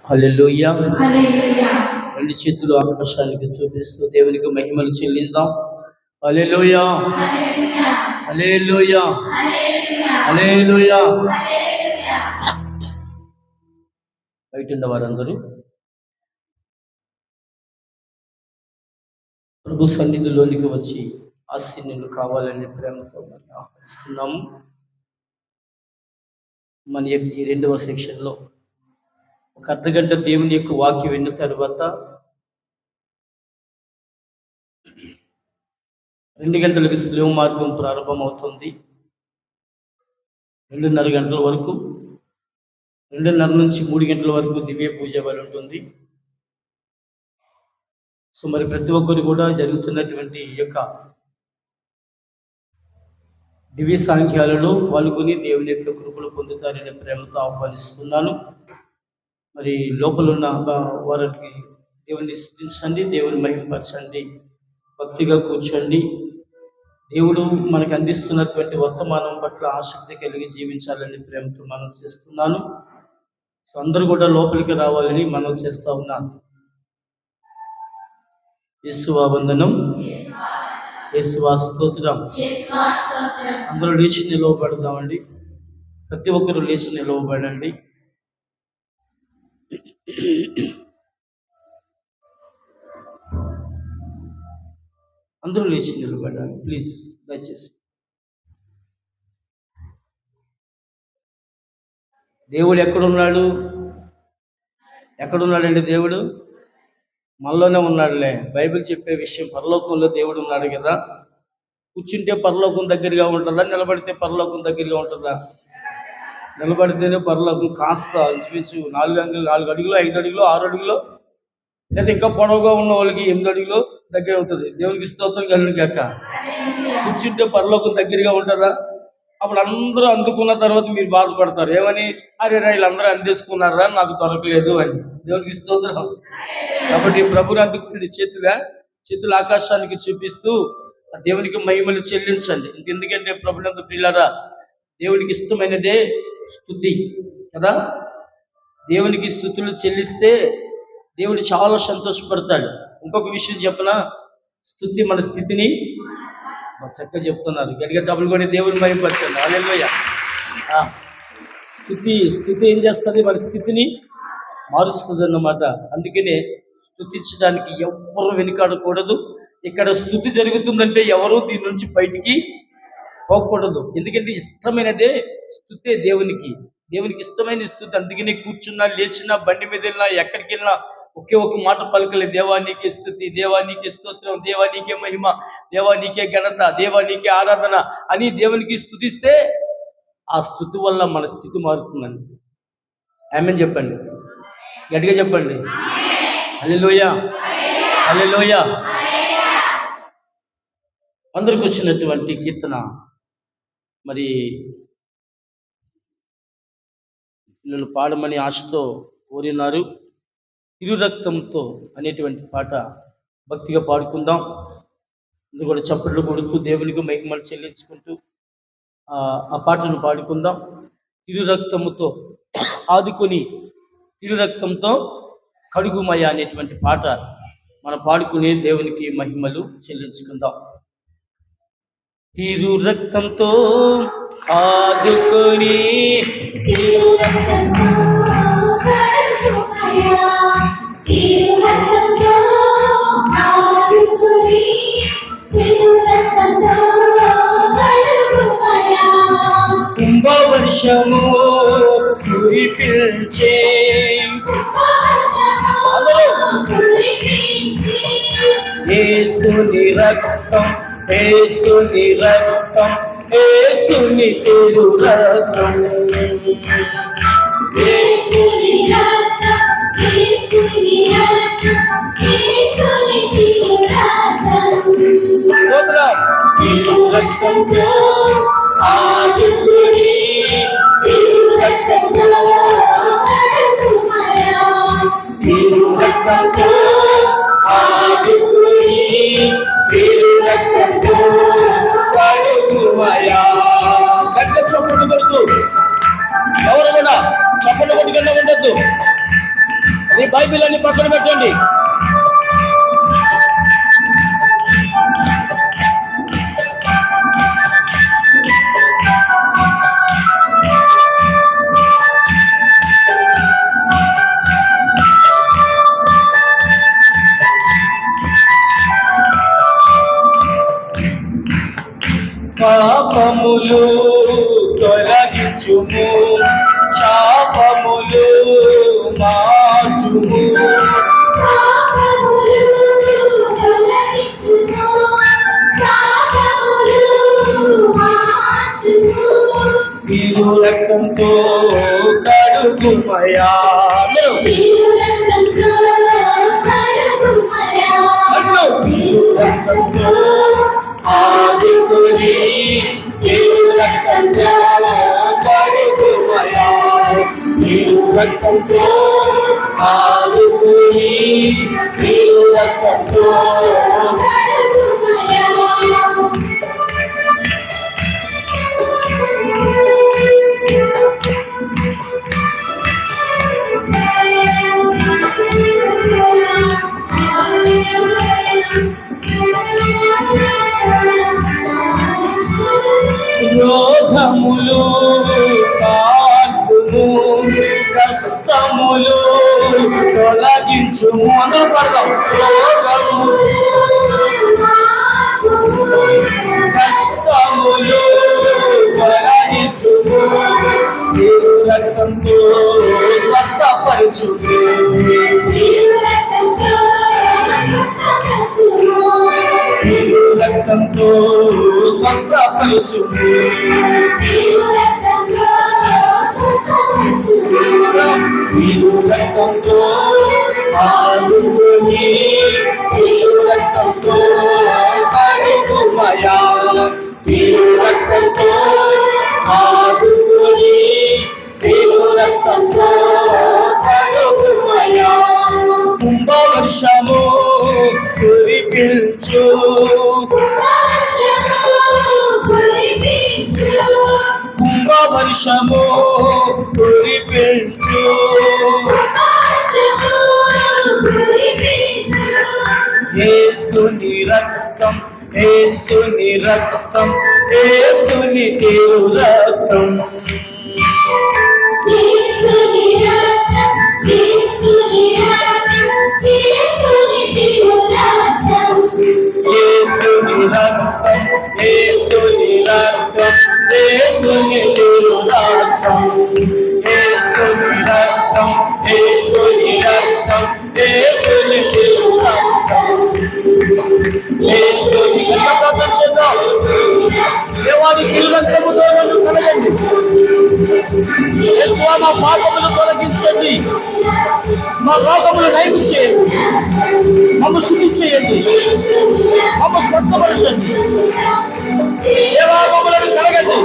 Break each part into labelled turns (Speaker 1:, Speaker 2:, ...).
Speaker 1: హల్లెలూయా. రెండు చేతులు ఆకాశానికి చూపిస్తూ దేవునికి మహిమలు చెల్లిద్దాం. హల్లెలూయా, హల్లెలూయా, హల్లెలూయా. బయట ఉన్న వారందరూ ప్రభు సన్నిధిలోనికి వచ్చి ఆశీనులు కావాలని ప్రేమతో మనం ఆహ్వానిస్తున్నాము. మన యొక్క ఈ 2వ సెక్షన్లో ఒక అర్ధగంట దేవుని యొక్క వాక్యం విన్న తర్వాత 2 గంటలకు సులువు మార్గం ప్రారంభమవుతుంది. 2:30 గంటల వరకు, 2:30 నుంచి 3 గంటల వరకు దివ్య పూజ బలి ఉంటుంది. సో మరి ప్రతి ఒక్కరు కూడా జరుగుతున్నటువంటి ఈ యొక్క దివ్య సాంఖ్యాలలో పాల్గొని దేవుని యొక్క కృపలు పొందుతారనే ప్రేమతో ఆహ్వానిస్తున్నాను. మరి లోపల ఉన్న వారికి దేవుని స్తుతించండి, దేవుని మహిమపరచండి, భక్తిగా కూర్చోండి. దేవుడు మనకు అందిస్తున్నటువంటి వర్తమానం పట్ల ఆసక్తి కలిగి జీవించాలని ప్రేమతో మనం చేస్తున్నాను. సో అందరూ కూడా లోపలికి రావాలని మనం చేస్తూ ఉన్నాను. యేసువా వందనం, యేసువా స్తోత్రం. అందరూ లేచి నిలవబడదామండి. ప్రతి ఒక్కరూ లేచి నిలవబడండి. అందరూ లేచి నిలబడాలి ప్లీజ్, దయచేసి. దేవుడు ఎక్కడున్నాడు? ఎక్కడున్నాడండి దేవుడు? మనలోనే ఉన్నాడులే. బైబిల్ చెప్పే విషయం, పరలోకంలో దేవుడు ఉన్నాడు కదా. కూర్చుంటే పరలోకం దగ్గరగా ఉంటుందా? నిలబడితే పరలోకం దగ్గరగా ఉంటుందా? నిలబడితేనే పరలోకం. కాస్త ఇంచుమించు 4 అడుగులు, 5 అడుగులు, 6 అడుగులు, లేదా ఇంకా పొడవుగా ఉన్న వాళ్ళకి 8 అడుగులు దగ్గర అవుతుంది. దేవునికి స్తోత్రం కలుగుగాక. కూర్చుంటే పరలోకం దగ్గరగా ఉంటుందా? అప్పుడు అందరూ అందుకున్న తర్వాత మీరు బాధపడతారు. ఏమని? అరే వీళ్ళందరూ అందేసుకున్నారా, నాకు దొరకలేదు అని. దేవునికి స్తోత్రం. కాబట్టి ప్రభుని అందుకుని చేతులు ఆకాశానికి చూపిస్తూ దేవునికి మహిమలు చెల్లించండి. ఎందుకంటే ప్రభునందు ప్రియులారా, దేవునికి ఇష్టమైనదే స్తుతి కదా. దేవునికి స్తుతులు చెల్లిస్తే దేవుడు చాలా సంతోషపడతాడు. ఇంకొక విషయం చెప్పనా, స్తుతి మన స్థితిని, చక్కగా చెప్తున్నారు, గట్టిగా చప్పలు కొట్టి దేవుని మహిమపరచండి. హల్లెలూయా. స్తుతి ఏం చేస్తుంది? మన స్థితిని మారుస్తుంది అన్నమాట. అందుకనే స్తుతించడానికి ఎవరు వెనుకాడకూడదు. ఇక్కడ స్తుతి జరుగుతుందంటే ఎవరు దీని నుంచి బయటికి పోకూడదు. ఎందుకంటే ఇష్టమైనదే స్తుతే దేవునికి ఇష్టమైన స్థుతి. అందుకనే కూర్చున్నా, లేచినా, బండి మీద వెళ్ళినా, ఎక్కడికి వెళ్ళినా ఒకే ఒక మాట పలకలే, దేవా నీకే స్తుతి, దేవా నీకే స్తోత్రం, దేవా నీకే మహిమ, దేవా నీకే ఘనత, దేవా నీకే ఆరాధన అని దేవునికి స్తుతిస్తే ఆ స్తుతి వల్ల మన స్థితి మారుతుందండి. ఆమేన్ చెప్పండి, గట్టిగా చెప్పండి. హల్లెలూయా, హల్లెలూయా. అందరికి వచ్చినటువంటి కీర్తన మరి పిల్లలు పాడమని ఆశతో కోరినారు. తిరు రక్తంతో అనేటువంటి పాట భక్తిగా పాడుకుందాం. ఇది కూడా చప్పట్లు కొడుతూ దేవునికి మహిమలు చెల్లించుకుంటూ ఆ పాటను పాడుకుందాం. తిరు రక్తముతో ఆదుకొని తిరు రక్తంతో కడుగుమయ అనేటువంటి పాట మనం పాడుకుని దేవునికి మహిమలు చెల్లించుకుందాం. తిరు రక్తంతో ఆదుకొని కుంభవర్షము కురిపించే యేసుని రక్తం, యేసుని రక్తం, యేసుని తిరు రక్తం, యేసుని రక్తం, యేసుని రక్తం, యేసుని తిరు రక్తం. తిరు రక్తంతో ఆదుకుని, తిరు రక్తంతో కడుగుమయ, తిరు రక్తంతో ఆదుకుని, తిరు రక్తంతో కడుగుమయ. గట్టిగా చప్పట్లు కొడుతూ ఎవరు కూడా చప్పట్లు కొట్టుకుంటూ ఉండొద్దు. ఈ బైబిల్ అన్ని పక్కన పెట్టండి. పాపములు తొలగించుము, శాపములు మార్చుము. తిరు రక్తంతో కడుగుమయా, తిరు రక్తంతో ఆదుకుని, తిరు రక్తంతో కడుగుమయా, తిరు రక్తంతో ఆదుకుని, తిరు రక్తంతో కడుగుమయా. రోగములు కాల్పుము, కష్టములు తొలగించుము. అందరూ పడదాం. రోగములు కష్టములు తొలగించుము, తిరు రక్తంతో స్వస్థపరచుము, తిరు రక్తంతో స్వస్థపరచుము, తిరు రక్తంతో ఆదుకుని, తిరు రక్తంతో కడుగుమయా, తిరు రక్తంతో ఆదుకుని, తిరు రక్తంతో కడుగుమయా. కుంభవర్షము కురిపించు, కుంభవర్షము కురిపించు, యేసుని రక్తం, యేసుని రక్తం, యేసుని తిరు రక్తం, యేసుని రక్తం, యేసుని రక్తం, యేసుని తిరు రక్తం, యేసుని రక్తం, యేసుని రక్తం, యేసుని తిరు రక్తం, యేసుని రక్తం, యేసుని రక్తం, యేసుని తిరు రక్తం, యేసుని రక్తం. దేవాని తిరు రక్తముతో నన్ను కడగండి. యేసువా, మా పాపములు తొలగించండి, మా రోగములు నయం చేయండి, మమ్మ శుద్ధి చేయండి, మమ్మ స్వస్థపరచండి. దేవా, మమ్మలను కడగండి.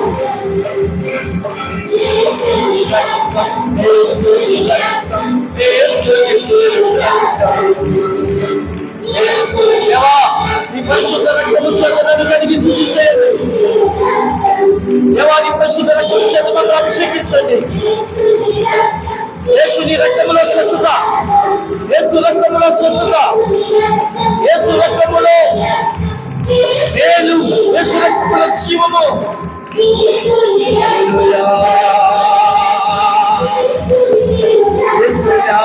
Speaker 1: దేవా, నీ పరిశుద్ధ రక్తము చేత నన్ను కడిగి శుద్ధి చేయండి. దేవా, నీ పరిశుద్ధ రక్తము చేత నన్ను అభిషేకించండి. యేసు నీ రక్తములో స్వస్థత, యేసు రక్తములో స్వస్థత, యేసు రక్తములో వేలు, యేసు రక్తములో జీవము. హల్లెలూయా, యేసయ్యా.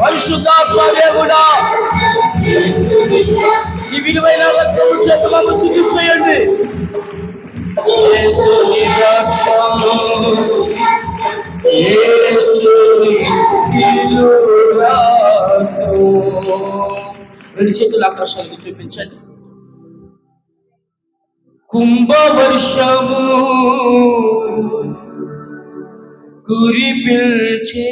Speaker 1: పరిశుద్ధాత్మ దేవుడా, ఈ విలువైన రక్తము చేత మమ్మ శుద్ధి చేయండి. యేసుని రక్తము, యేసుని తిరు రక్తము. రెండు చేతుల ఆకాశానికి చూపించండి. కుంభవర్షము కురిపించే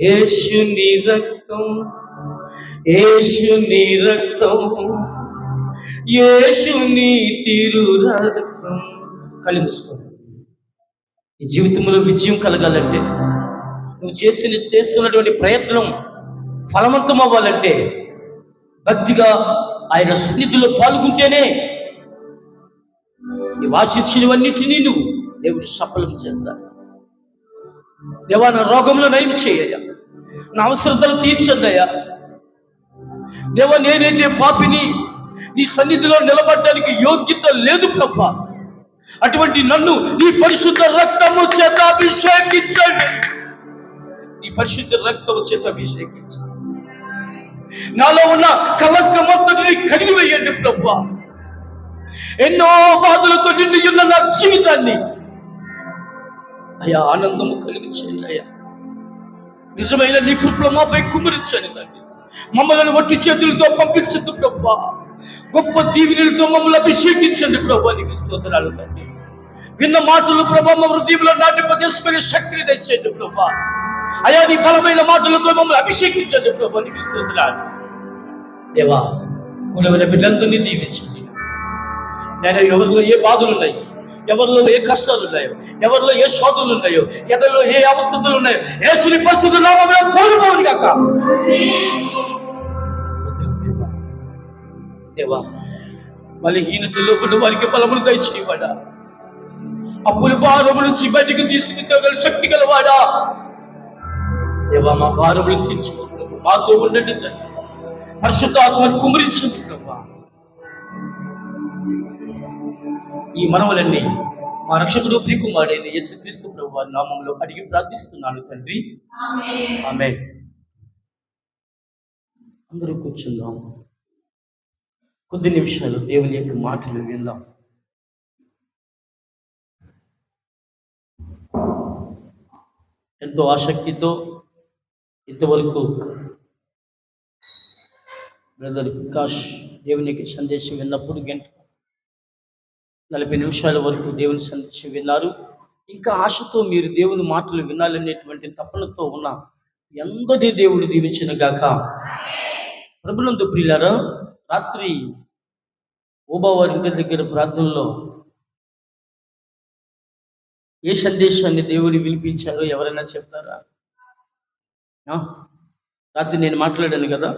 Speaker 1: యేసుని రక్తం, యేసుని రక్తం, యేసుని తిరు రక్తం. కళ్ళు మూసుకోండి. ఈ జీవితంలో విజయం కలగాలంటే, నువ్వు చేస్తున్నటువంటి ప్రయత్నం ఫలవంతం అవ్వాలంటే, భక్తిగా ఆయన సన్నిధిలో పాల్గొంటేనే నీవు ఆశించినవన్నిటినీ నువ్వు దేవుడు సఫలం చేస్తాడు. దేవా, నా రోగంలో నయం చేయ్యా, నా అవసరతలు తీర్చద్దయ్యా. దేవా, నేనైతే పాపిని, నీ సన్నిధిలో నిలబడడానికి యోగ్యత లేదు ప్రభా. అటువంటి నన్ను నీ పరిశుద్ధ రక్తము చేత అభిషేకించండి. నీ పరిశుద్ధ రక్తము చేత అభిషేకించండి. నాలో ఉన్న కలంకమంతటిని కడిగి వేయండి ప్రభా. ఎన్నో బాధలతో నిండి ఉన్న నా జీవితాన్ని అయ్యా ఆనందము కలిగి చేయండి అయ్యా. నిజమైన నీ కృపలో మాపై కుమ్మరించండి తండ్రి. మమ్మల్ని వట్టి చేతులతో పంపించద్దు ప్రభా. గొప్ప దీవెనలతో మమ్మల్ని అభిషేకించండి ప్రభా. నీకు స్తోత్రాలు తండ్రి. విన్న మాటలు ప్రభా మా హృదయంలో నాటింపజేసుకునే శక్తిని తెచ్చేయండి ప్రభా. అయ్యా, నీ బలమైన మాటలతో మమ్మల్ని అభిషేకించండి ప్రభా. నీకు స్తోత్రాలు దేవా. కులమైన బిడ్డలందరినీ దీవించండి. నేను ఎవరిలో ఏ బాధలు ఉన్నాయి, ఎవరిలో ఏ కష్టాలు ఉన్నాయో, ఎవరిలో ఏ శోధనలు ఉన్నాయో, ఎవరిలో ఏ అవస్థలు ఉన్నాయో, యేసుని పరిశుద్ధ నామములో తోడుపోవును గాక. దేవా, బలహీనతలో ఉన్న వారికి బలమును దయచేయవాడా. అప్పుల భారము నుంచి బయటికి తీసుకుని శక్తి గలవాడా. దేవా, మా భారములు తీర్చుకోండి, మాతో ఉండండి తండ్రి. పరిశుద్ధాత్మను కుమ్మరించండి ప్రభా. ఈ మనవులన్నీ మా రక్షకుడు ప్రియకుమారుడైన యేసుక్రీస్తు ప్రభువు నామములో అడిగి ప్రార్థిస్తున్నాను తండ్రి, ఆమేన్. అందరూ కూర్చుందాం. కొద్ది నిమిషాలు దేవుని యొక్క మాటలు విందాం. ఎంతో ఆసక్తితో ఇంతవరకు బ్రదర్ ప్రకాష్ దేవుని యొక్క సందేశం విన్నప్పుడు 40 నిమిషాల వరకు దేవుని సందేశం విన్నారు. ఇంకా ఆశతో మీరు దేవుని మాటలు వినాలనేటువంటి తపనతో ఉన్న ఎందరి దేవుడు దీవించిన గాక. ప్రభునందు ప్రియులారా, రాత్రి ఓబావారి ఇంటి దగ్గర ప్రార్థనలో ఏ సందేశాన్ని దేవుడు వినిపించారో ఎవరైనా చెప్తారా? రాత్రి నేను మాట్లాడాను కదా.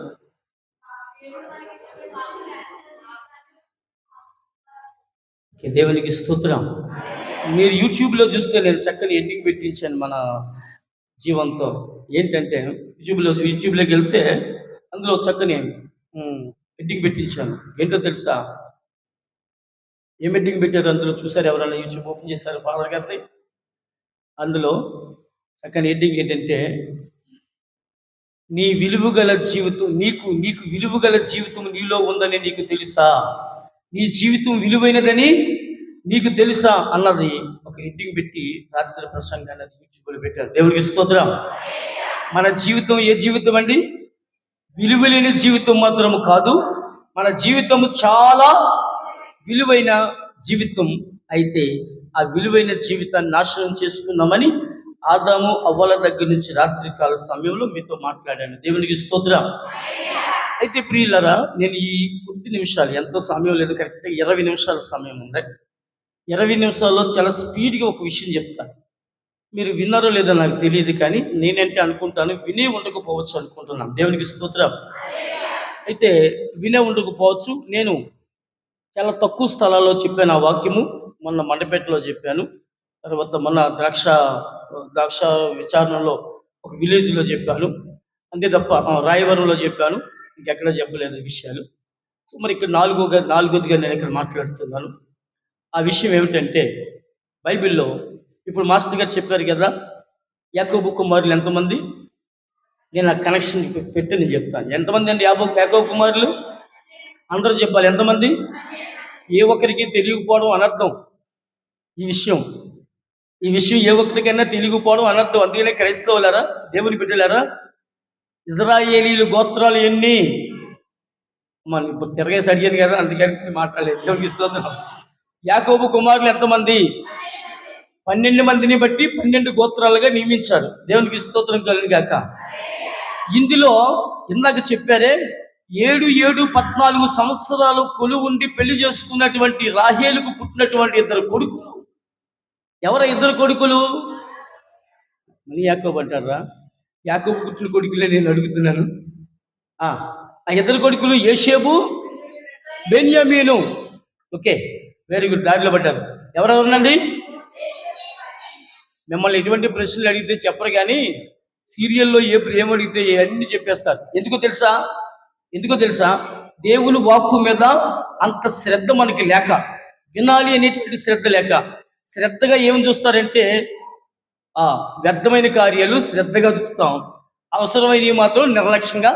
Speaker 1: దేవునికి స్తోత్రం. మీరు యూట్యూబ్లో చూస్తే నేను చక్కని ఎడ్డింగ్ పెట్టించాను మన జీవంతో. ఏంటంటే యూట్యూబ్లోకి వెళ్తే అందులో చక్కని ఎడ్డింగ్ పెట్టించాను. ఏంటో తెలుసా? ఏం ఎడ్డింగ్ పెట్టారు అందులో చూసారు? ఎవరైనా యూట్యూబ్ ఓపెన్ చేశారు ఫాదర్ గారిని? అందులో చక్కని ఎడ్డింగ్ ఏంటంటే, నీ విలువగల జీవితం నీకు విలువగల జీవితం నీలో ఉందని నీకు తెలుసా? నీ జీవితం విలువైనదని నీకు తెలుసా అన్నది ఒక హెడ్డింగ్ పెట్టి రాత్రి ప్రసంగాన్ని యూట్యూబ్లో పెట్టారు. దేవునికి స్తోత్రం. మన జీవితం ఏ జీవితం అండి? విలువలేని జీవితం మాత్రము కాదు, మన జీవితము చాలా విలువైన జీవితం. అయితే ఆ విలువైన జీవితాన్ని నాశనం చేసుకున్నామని ఆదాము అవ్వల దగ్గర నుంచి రాత్రికాల సమయంలో మీతో మాట్లాడాను. దేవునికి స్తోత్రం. అయితే ప్రియులరా, నేను ఈ కొద్ది నిమిషాలు, ఎంతో సమయం లేదు, కరెక్ట్గా 20 నిమిషాల సమయం ఉంది. 20 నిమిషాల్లో చాలా స్పీడ్గా ఒక విషయం చెప్తాను. మీరు విన్నారో లేదో నాకు తెలియదు, కానీ నేనంటే అనుకుంటాను వినే ఉండకపోవచ్చు అనుకుంటున్నాను. దేవునికి స్తోత్రం. అయితే వినే ఉండకపోవచ్చు. నేను చాలా తక్కువ స్థలాల్లో చెప్పాను ఆ వాక్యము. మొన్న మండపేటలో చెప్పాను, తర్వాత మొన్న ద్రాక్ష విచారణలో ఒక విలేజ్లో చెప్పాను, అంతే తప్ప రాయవరంలో చెప్పాను, ఇంకెక్కడ చెప్పలేదు విషయాలు. సో మరి ఇక్కడ నాలుగోదిగా నేను ఇక్కడ మాట్లాడుతున్నాను. ఆ విషయం ఏమిటంటే, బైబిల్లో ఇప్పుడు మాస్టర్ గారు చెప్పారు కదా, యాకోబు కుమారులు ఎంతమంది? నేను ఆ కనెక్షన్ పెట్టి నేను చెప్తాను. ఎంతమంది అండి యాకోబు కుమారులు? అందరూ చెప్పాలి. ఎంతమంది? ఏ ఒక్కరికి తెలియకపోవడం అనర్థం. ఈ విషయం ఏ ఒక్కరికైనా తెలియకపోవడం అనర్థం. అందుకనే క్రైస్తవులారా, దేవుని బిడ్డలారా, ఇజ్రాయేలీలు గోత్రాలు ఎన్ని? మనం ఇప్పుడు తిరగేసి అడిగాను కదా, అందుకని మాట్లాడలేదు. దేవునికి స్తోత్రం. యాకోబు కుమారులు ఎంతమంది? 12 మందిని బట్టి 12 గోత్రాలుగా నియమించాడు. దేవునికి స్తోత్రం కలుగును గాక. ఇందులో ఇందాక చెప్పారే, 14 సంవత్సరాలు కొలువుండి పెళ్లి చేసుకున్నటువంటి రాహేలుకు పుట్టినటువంటి 2 కొడుకులు. ఎవరు 2 కొడుకులు? మళ్ళీ యాకోబు అంటారా? యాకోబు పుట్టిన కొడుకులే నేను అడుగుతున్నాను. ఆ 2 కొడుకులు యోసేపు, బెన్యామీను. ఓకే, వెరీ గుడ్, దారిలో పడ్డారు. ఎవరెవరునండి? మిమ్మల్ని ఎటువంటి ప్రశ్నలు అడిగితే చెప్పరు, కానీ సీరియల్లో ఏమడిగితే అన్నీ చెప్పేస్తారు. ఎందుకో తెలుసా? దేవుని వాక్కు మీద అంత శ్రద్ధ మనకి లేక, వినాలి అనేటువంటి శ్రద్ధ లేక, శ్రద్ధగా ఏమి చూస్తారంటే వ్యర్థమైన కార్యాలు శ్రద్ధగా చూస్తాం, అవసరమైనవి మాత్రం నిర్లక్ష్యంగా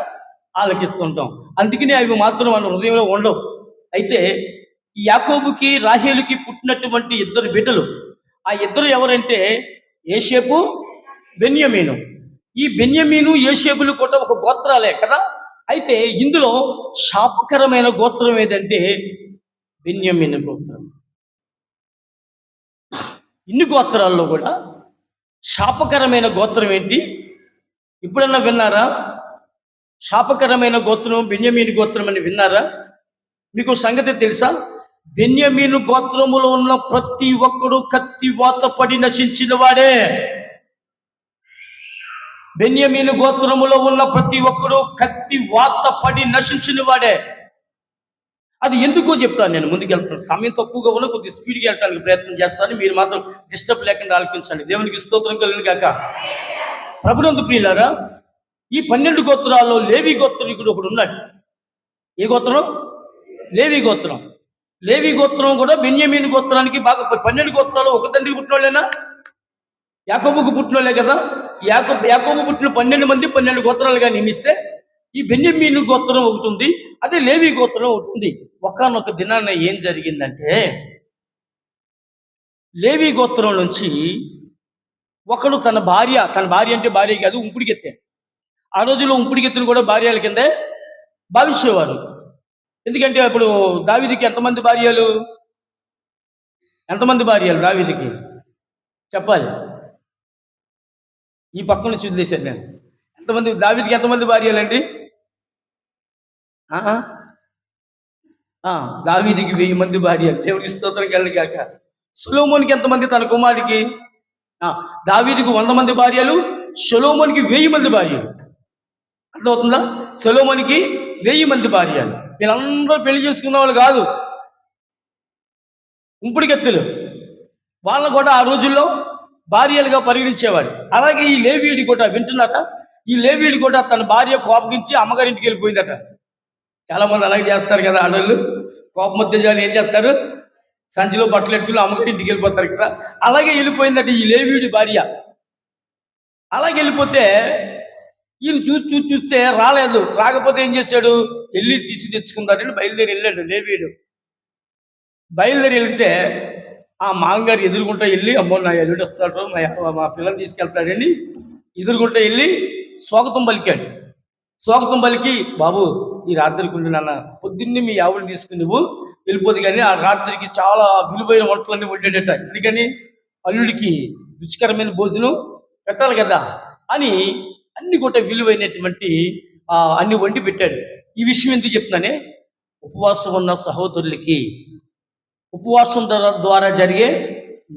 Speaker 1: ఆలకిస్తుంటాం. అందుకని అవి మాత్రం మన హృదయంలో ఉండవు. అయితే యాకోబుకి రాహేలుకి పుట్టినటువంటి ఇద్దరు బిడ్డలు, ఆ ఇద్దరు ఎవరంటే యోసేపు, బెన్యామీను. ఈ బెన్యామీను యోసేపులు కూడా ఒక గోత్రాలే కదా. అయితే ఇందులో శాపకరమైన గోత్రం ఏదంటే బెన్యామీను గోత్రం. ఇన్ని గోత్రాల్లో కూడా శాపకరమైన గోత్రం ఏంటి? ఎప్పుడన్నా విన్నారా? శాపకరమైన గోత్రం బెన్యామీను గోత్రం అని విన్నారా? మీకు సంగతి తెలుసా? బెన్యామీను గోత్రములో ఉన్న ప్రతి ఒక్కడు కత్తి వాత పడి నశించిన వాడే. బెన్యామీను గోత్రములో ఉన్న ప్రతి ఒక్కడు కత్తి వాత పడి నశించిన వాడే. అది ఎందుకో చెప్తాను. నేను ముందుకు వెళ్తాను, సమయం తక్కువగా ఉన్న కొద్దిగా స్పీడ్గా వెళ్ళడానికి ప్రయత్నం చేస్తాను. మీరు మాత్రం డిస్టర్బ్ లేకుండా ఆలకించండి. దేవునికి స్తోత్రం కలుగును గాక. ప్రభునందు ప్రియులారా, ఈ 12 గోత్రాల్లో లేవి గోత్రికుడు ఒకడు ఉన్నాడు. ఏ గోత్రం? లేవి గోత్రం. లేవి గోత్రం కూడా బెన్యామీను గోత్రానికి బాగా 12 గోత్రాలు ఒక తండ్రికి పుట్టినోళ్ళేనా? యాకోబుకు పుట్టినోళ్ళే కదా. యాకోబు పుట్టిన 12 మంది 12 గోత్రాలుగా నియమిస్తే ఈ బెన్యామీను గోత్రం ఒకటి ఉంది, అదే లేవి గోత్రం ఒకటి ఉంది. ఒకానొక దినాన్న ఏం జరిగిందంటే, లేవి గోత్రం నుంచి ఒకడు తన భార్య అంటే భార్య కాదు, ఉంపుడికెత్తే. ఆ రోజుల్లో ఉంపుడికెత్తును కూడా భార్యల కిందే భావించేవారు. ఎందుకంటే అప్పుడు దావీదుకి ఎంతమంది భార్యలు దావీదుకి చెప్పాలి. ఈ పక్కన నుంచి వదిలేశాను నేను. దావీదుకి ఎంతమంది భార్యలండి? దావీదుకి 1000 మంది భార్యలు. దేవుడికి స్తోత్రం కలుగును గాక. సొలొమోనుకి ఎంతమంది? తన కుమారుడికి దావీదుకి 100 మంది భార్యలు, సొలొమోనుకి 1000 మంది భార్యలు. అర్థమవుతుందా? సొలొమోనుకి 1000 మంది భార్యలు. వీళ్ళందరూ పెళ్లి చేసుకున్న వాళ్ళు కాదు, ఉంపుడికెత్తులు. వాళ్ళని కూడా ఆ రోజుల్లో భార్యలుగా పరిగణించేవాడు. అలాగే ఈ లేవీయుడి కూడా వింటున్నారా? ఈ లేవీయుడి కూడా తన భార్య కోపగించి అమ్మగారింటికి వెళ్ళిపోయిందట. చాలా మంది అలాగే చేస్తారు కదా. ఆడవాళ్ళు కోపం వస్తే ఏం చేస్తారు? సంచిలో బట్టలు పెట్టుకుని అమ్మగారింటికి వెళ్ళిపోతారు కదా. అలాగే వెళ్ళిపోయిందట ఈ లేవీయుడి భార్య. అలాగే వెళ్ళిపోతే ఈయన చూస్తే రాలేదు. రాకపోతే ఏం చేశాడు? వెళ్ళి తెచ్చుకుందారని బయలుదేరి వెళ్ళాడు లేవీయుడు. బయలుదేరి వెళ్తే ఆ మామగారు ఎదురుగుంటా వెళ్ళి, అమ్మో నా ఎల్లుడు వస్తాడు, మా పిల్లల్ని తీసుకెళ్తాడని ఎదురుగుంటా వెళ్ళి స్వాగతం పలికి, బాబు ఈ రాత్రికి ఉండి నాన్న, పొద్దున్నే మీ ఆవిడని తీసుకుని నువ్వు వెళ్ళిపోదు, కానీ ఆ రాత్రికి చాలా విలువైన వంటలన్నీ వండేటట. ఎందుకని? అల్లుడికి రుచికరమైన భోజనం పెట్టాలి కదా అని అన్ని కూడా విలువైనటువంటి అన్ని వండి పెట్టాడు. ఈ విషయం ఎందుకు చెప్తున్నానే, ఉపవాసం ఉన్న సహోదరులకి ఉపవాసం ద్వారా జరిగే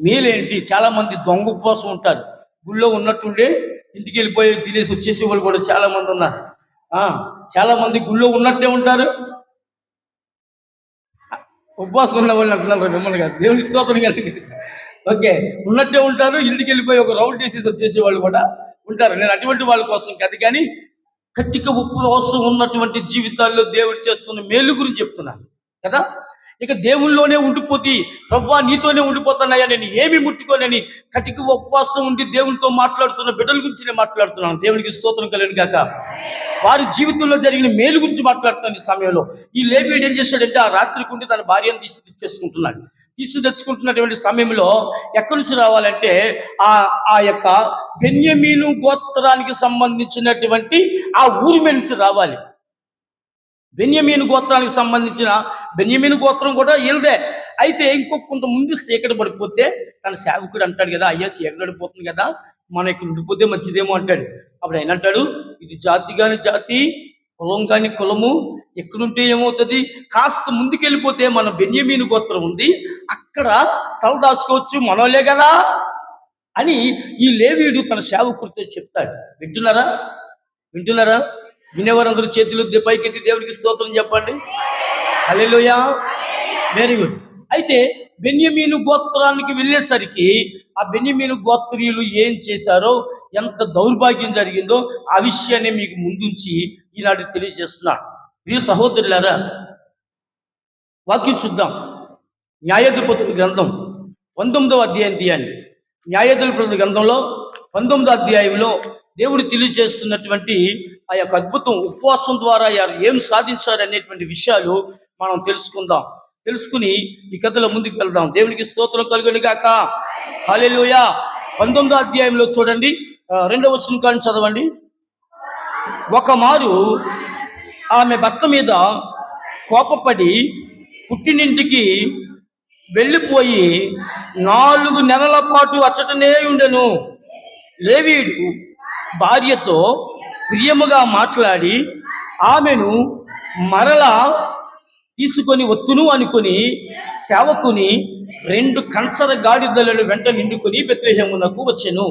Speaker 1: మేలేంటి? చాలా మంది దొంగ ఉపవాసం ఉంటారు. గుళ్ళో ఉన్నట్టుండే ఇంటికి వెళ్ళిపోయి తినేసి వచ్చేసే వాళ్ళు కూడా చాలా మంది ఉన్నారు. చాలా మంది గుళ్ళో ఉన్నట్టే ఉంటారు, ఉపవాసం ఉన్న వాళ్ళు అంటున్నారు మిమ్మల్ని కాదు, దేవుని స్తోత్రం కలిగి. ఓకే, ఉన్నట్టే ఉంటారు, ఇంటికి వెళ్ళిపోయి ఒక రౌండ్ వేసేసి వచ్చేసే వాళ్ళు కూడా ఉంటారు. నేను అటువంటి వాళ్ళ కోసం కాదు, కానీ కట్టిక ఉపవాసం ఉన్నటువంటి జీవితాల్లో దేవుడు చేస్తున్న మేలు గురించి చెప్తున్నాను కదా. ఇక దేవుల్లోనే ఉండిపోతే, ప్రభువా నీతోనే ఉండిపోతున్నాయా, నేను ఏమి ముట్టుకోనని కటిక ఉపవాసం ఉండి దేవునితో మాట్లాడుతున్న బిడ్డల గురించి నేను మాట్లాడుతున్నాను. దేవునికి స్తోత్రం కలుగును గాక. వారి జీవితంలో జరిగిన మేలు గురించి మాట్లాడుతున్న ఈ సమయంలో ఈ లేవీయుడు ఏం చేశాడంటే, ఆ రాత్రికి ఉండి తన భార్యను తెచ్చుకుంటున్నటువంటి సమయంలో ఎక్కడి నుంచి రావాలంటే ఆ యొక్క బెన్యామీను గోత్రానికి సంబంధించినటువంటి ఆ ఊరి మీద నుంచి రావాలి. బెన్యామీను గోత్రానికి సంబంధించిన బెన్యామీను గోత్రం కూడా వీళ్ళదే. అయితే కొంత ముందు చీకటి పడిపోతే తన సేవకుడు అంటాడు కదా, అయ్యా చీకటి పడిపోతుంది కదా, మన ఇక్కడ ఉండిపోతే మంచిదేమో అంటాడు. అప్పుడు ఆయన అంటాడు, ఇది జాతి కాని జాతి, కులం కాని కులము, ఎక్కడుంటే ఏమవుతుంది, కాస్త ముందుకెళ్ళిపోతే మన బెన్యామీను గోత్రం ఉంది, అక్కడ తల దాచుకోవచ్చు, మనోలే కదా అని ఈ లేవీయుడు తన సేవకుడితో చెప్తాడు. వింటున్నారా? వినేవారందరూ చేతులు పైకెత్తి దేవునికి స్తోత్రం చెప్పండి. హల్లెలూయా. Very good. అయితే బెన్యమీను గోత్రానికి వెళ్ళేసరికి ఆ బెన్యమీను గోత్రీయులు ఏం చేశారో, ఎంత దౌర్భాగ్యం జరిగిందో ఆ విషయాన్ని మీకు ముందుంచి ఈనాడు తెలియజేస్తున్నాడు. ప్రియ సహోదరులారా, వాక్యం చూద్దాం. న్యాయాధిపతుల గ్రంథం 19వ అధ్యాయం తీయండి. న్యాయాధిపతుల గ్రంథంలో 19వ అధ్యాయంలో దేవుడు తెలియజేస్తున్నటువంటి ఆ యొక్క అద్భుతం, ఉపవాసం ద్వారా ఏం సాధించారు అనేటువంటి విషయాలు మనం తెలుసుకుని ఈ కథలో ముందుకు వెళ్దాం. దేవునికి స్తోత్రం కలుగును గాక. హల్లెలూయా. 19వ అధ్యాయంలో చూడండి, 2వ వచనం కాని చదవండి. ఒక మారు ఆమె భర్త మీద కోపపడి పుట్టినింటికి వెళ్ళిపోయి 4 నెలల పాటు అచ్చటనే ఉండెను. లేవీయుడు భార్యతో ప్రియముగా మాట్లాడి ఆమెను మరలా తీసుకొని వత్తును అనుకుని సేవకుని 2 కంచర గాడిదలను వెంట నిండుకొని బెత్లెహేమునకు వచ్చెను.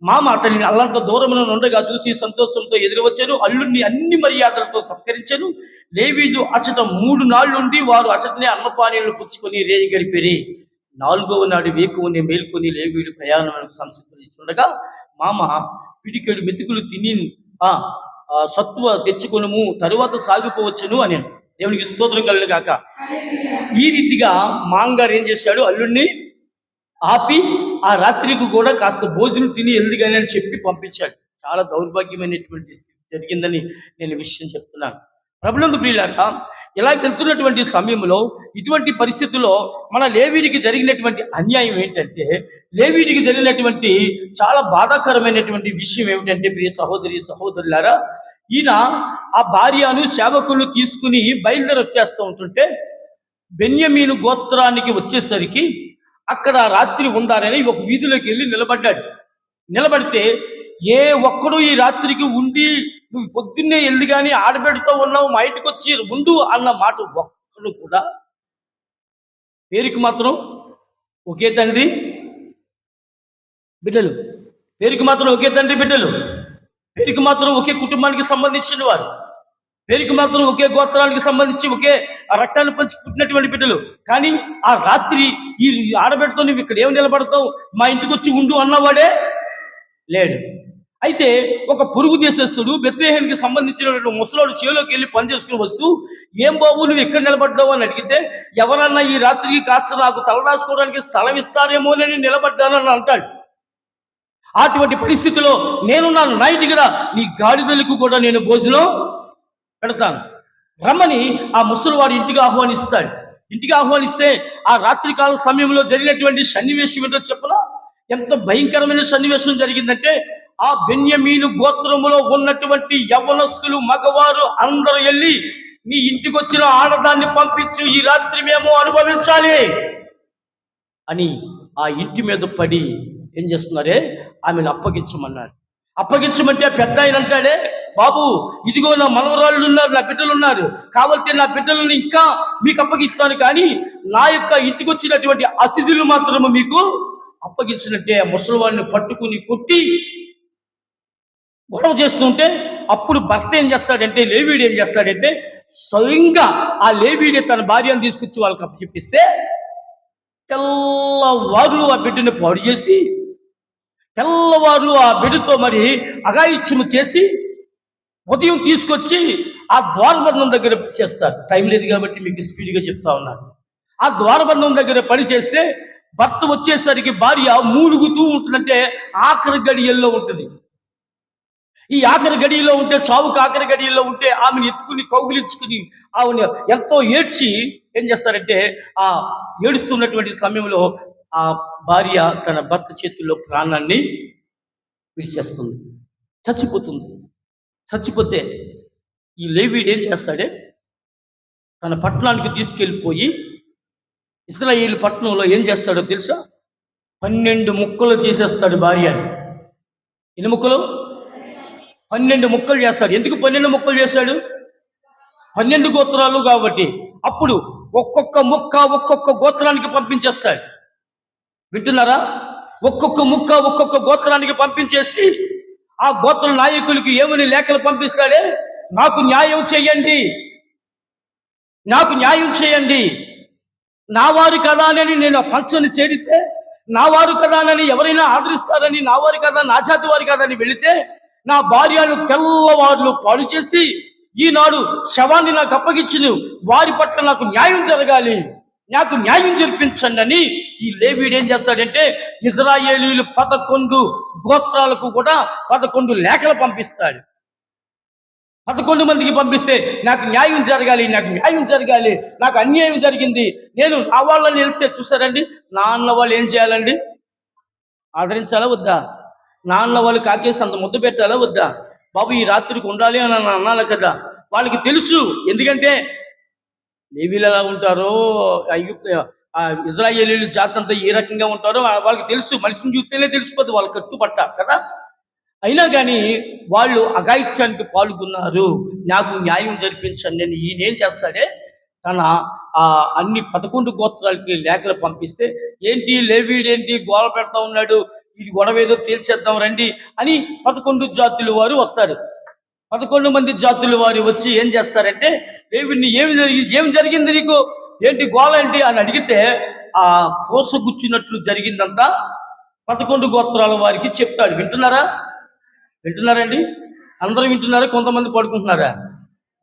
Speaker 1: మామ అతనిని అల్లంత దూరమున నుండగా చూసి సంతోషంతో ఎదురువచ్చెను. అల్లుడిని అన్ని మర్యాదలతో సత్కరించెను. లేవీయుడు అచట 3 నాళ్ళుండి వారు అచటనే అన్నపానీయులను పుచ్చుకొని రేయి గడిపిరి. 4వ నాడు వేకువనే మేల్కొని లేవీయుడు ప్రయాణమునకు సంసిద్ధుండగా మామ పిడికెడు మెతుకులు తిని సత్వ తెచ్చుకొనుము, తరువాత సాగిపోవచ్చును అని. దేవునికి స్తోత్రం కలుగును గాక. ఈ రీతిగా మాంగారు ఏం చేశాడు, అల్లుడిని ఆపి ఆ రాత్రికి కూడా కాస్త భోజనం తిని ఎందుకని అని చెప్పి పంపించాడు. చాలా దౌర్భాగ్యమైనటువంటి స్థితి జరిగిందని నేను విషయం చెప్తున్నాను. ప్రభునందు ప్రియులారా, ఇలా వెళ్తున్నటువంటి సమయంలో ఇటువంటి పరిస్థితుల్లో మన లేవీడికి జరిగినటువంటి అన్యాయం ఏంటంటే, లేవీడికి జరిగినటువంటి చాలా బాధాకరమైనటువంటి విషయం ఏమిటంటే, ప్రియ సహోదరులారా, ఈయన ఆ భార్యను సేవకులను తీసుకుని బయలుదేరి వచ్చేస్తూ ఉంటుంటే బెన్యమీను గోత్రానికి వచ్చేసరికి అక్కడ రాత్రి ఉండాలని ఒక వీధిలోకి వెళ్ళి నిలబడితే ఏ ఒక్కడు ఈ రాత్రికి ఉండి నువ్వు పొద్దున్నే వెళ్ళి కానీ ఆడబెడుతూ ఉన్నావు, మా ఇంటికి వచ్చి ఉండు అన్న మాట ఒక్కడు కూడా. పేరుకి మాత్రం ఒకే తండ్రి బిడ్డలు, పేరుకి మాత్రం ఒకే తండ్రి బిడ్డలు, పేరుకి మాత్రం ఒకే కుటుంబానికి సంబంధించిన వారు, పేరుకి మాత్రం ఒకే గోత్రానికి సంబంధించి ఒకే రక్తాన్ని పంచి పుట్టినటువంటి బిడ్డలు. కానీ ఆ రాత్రి ఈ ఆడబిడ్డతో నువ్వు ఇక్కడ ఏమి నిలబడతావు, మా ఇంటికి వచ్చి ఉండు అన్నవాడే లేడు. అయితే ఒక పొరుగు దేశస్తుడు బెత్లెహేముకి సంబంధించినటువంటి ముసలోడు చేలోకి వెళ్ళి పని చేసుకుని వస్తూ, ఏం బాబు నువ్వు ఎక్కడ నిలబడ్డావు అని అడిగితే, ఎవరన్నా ఈ రాత్రికి కాస్త నాకు తలదాచుకోవడానికి స్థలం ఇస్తారేమోనని నిలబడ్డానని అంటాడు. అటువంటి పరిస్థితిలో నేనున్నాను, నా ఇంటికి రా, నీ గాడిదలకు కూడా నేను భోజనం పెడతాను రమ్మని ఆ ముసలివాడు ఇంటికి ఆహ్వానిస్తాడు. ఇంటికి ఆహ్వానిస్తే ఆ రాత్రికాల సమయంలో జరిగినటువంటి సన్నివేశం ఏంటో చెప్పలా, ఎంత భయంకరమైన సన్నివేశం జరిగిందంటే, ఆ బెన్యమీను గోత్రములో ఉన్నటువంటి యవ్వనస్తులు మగవారు అందరూ వెళ్ళి, నీ ఇంటికి వచ్చిన ఆడదాన్ని పంపించు, ఈ రాత్రి మేము అనుభవించాలి అని ఆ ఇంటి మీద పడి ఏం చేస్తున్నారే, ఆమెను అప్పగించమంటే పెద్ద ఆయన అంటాడే, బాబు ఇదిగో నా మనవరాళ్ళు ఉన్నారు, నా బిడ్డలు ఉన్నారు, కావాలంటే నా బిడ్డలను ఇంకా మీకు అప్పగిస్తాను, కానీ నా యొక్క ఇంటికి వచ్చినటువంటి అతిథులు మాత్రము మీకు అప్పగించినట్టే. ఆ ముసలివాడిని పట్టుకుని కొట్టి గొడవ చేస్తుంటే అప్పుడు భర్త ఏం చేస్తాడంటే, లేవీడు ఏం చేస్తాడంటే, స్వయంగా ఆ లేవీడే తన భార్యను తీసుకొచ్చి వాళ్ళకి అప్పచెప్పిస్తే తెల్లవారు ఆ బిడ్డని పాడు చేసి, తెల్లవారు ఆ బిడ్డతో మరి అఘాయిత్యము చేసి ఉదయం తీసుకొచ్చి ఆ ద్వారబంధం దగ్గర చేస్తారు. టైం లేదు కాబట్టి మీకు స్పీడ్గా చెప్తా ఉన్నాను. ఆ ద్వారబంధం దగ్గర పని చేస్తే భర్త వచ్చేసరికి భార్య మూలుగుతూ ఉంటుందంటే ఆఖరి గడియల్లో ఉంటుంది. ఈ ఆఖరి గడియలో ఉంటే, చావుకు ఆఖరి గడియల్లో ఉంటే ఆమెను ఎత్తుకుని కౌగిలించుకుని ఆమెను ఎంతో ఏడ్చి ఏం చేస్తారంటే, ఆ ఏడుస్తున్నటువంటి సమయంలో ఆ భార్య తన భర్త చేతుల్లో ప్రాణాన్ని విడిచేస్తుంది, చచ్చిపోతే ఈ లేవీడు ఏం చేస్తాడే, తన పట్టణానికి తీసుకెళ్ళిపోయి ఇశ్రాయేలు పట్టణంలో ఏం చేస్తాడో తెలుసా, 12 ముక్కలు చేసేస్తాడు భార్యని. ఎన్ని ముక్కలు? 12 ముక్కలు చేస్తాడు. ఎందుకు 12 ముక్కలు చేశాడు? 12 గోత్రాలు కాబట్టి. అప్పుడు ఒక్కొక్క ముక్క ఒక్కొక్క గోత్రానికి పంపించేస్తాడు. వింటున్నారా? ఒక్కొక్క ముక్క ఒక్కొక్క గోత్రానికి పంపించేసి ఆ గోత్ర నాయకులకి ఏమని లేఖలు పంపిస్తాడే, నాకు న్యాయం చేయండి, నా వారు కదా అని నేను ఆ ఫంక్షన్ చేరితే, నా వారు కదా అని ఎవరైనా ఆదరిస్తారని, నా వారు కదా, నా జాతి వారు కదా అని వెళితే, నా భార్యను తెల్లవారులు పాడు చేసి ఈనాడు శవాన్ని నాకు అప్పగించిన వారి పట్ల నాకు న్యాయం జరగాలి, నాకు న్యాయం జరిపించండి అని ఈ లేవీడు ఏం చేస్తాడంటే, ఇజ్రాయేలీలు 11 గోత్రాలకు కూడా 11 లేఖలు పంపిస్తాడు. 11 మందికి పంపిస్తే, నాకు న్యాయం జరగాలి, నాకు న్యాయం జరగాలి, నాకు అన్యాయం జరిగింది, నేను నా వాళ్ళని వెళ్తే చూసారండి, నాన్న వాళ్ళు ఏం చేయాలండి? ఆదరించాలా వద్దా? నాన్న వాళ్ళు కాకేసి అంత ముద్ద పెట్టాలా వద్దా? బాబు ఈ రాత్రికి ఉండాలి అని అనాలి కదా. వాళ్ళకి తెలుసు, ఎందుకంటే లేవీలు ఎలా ఉంటారో, ఇజ్రాయేలీలు జాతి అంతా ఏ రకంగా ఉంటారో వాళ్ళకి తెలుసు. మనిషిని చూస్తేనే తెలిసిపోద్ది వాళ్ళ కట్టుబట్ట కదా. అయినా కానీ వాళ్ళు అఘాయిత్యానికి పాల్గొన్నారు. నాకు న్యాయం జరిపించండి అని ఈయన ఏం చేస్తాడే, తన అన్ని 11 గోత్రాలకి లేఖలు పంపిస్తే, ఏంటి లేవీడేంటి గోల పెడతా ఉన్నాడు, ఇది గొడవ ఏదో తేల్చేద్దాం రండి అని 11 జాతుల వారు వస్తారు. 11 మంది జాతుల వారు వచ్చి ఏం చేస్తారంటే, లేవీడిని ఏమి జరిగింది నీకు, ఏంటి గోల ఏంటి అని అడిగితే, ఆ పోసగుచ్చినట్లు జరిగిందంతా 11 గోత్రాల వారికి చెప్తాడు. వింటున్నారండి? అందరూ వింటున్నారా? కొంతమంది పడుకుంటున్నారా?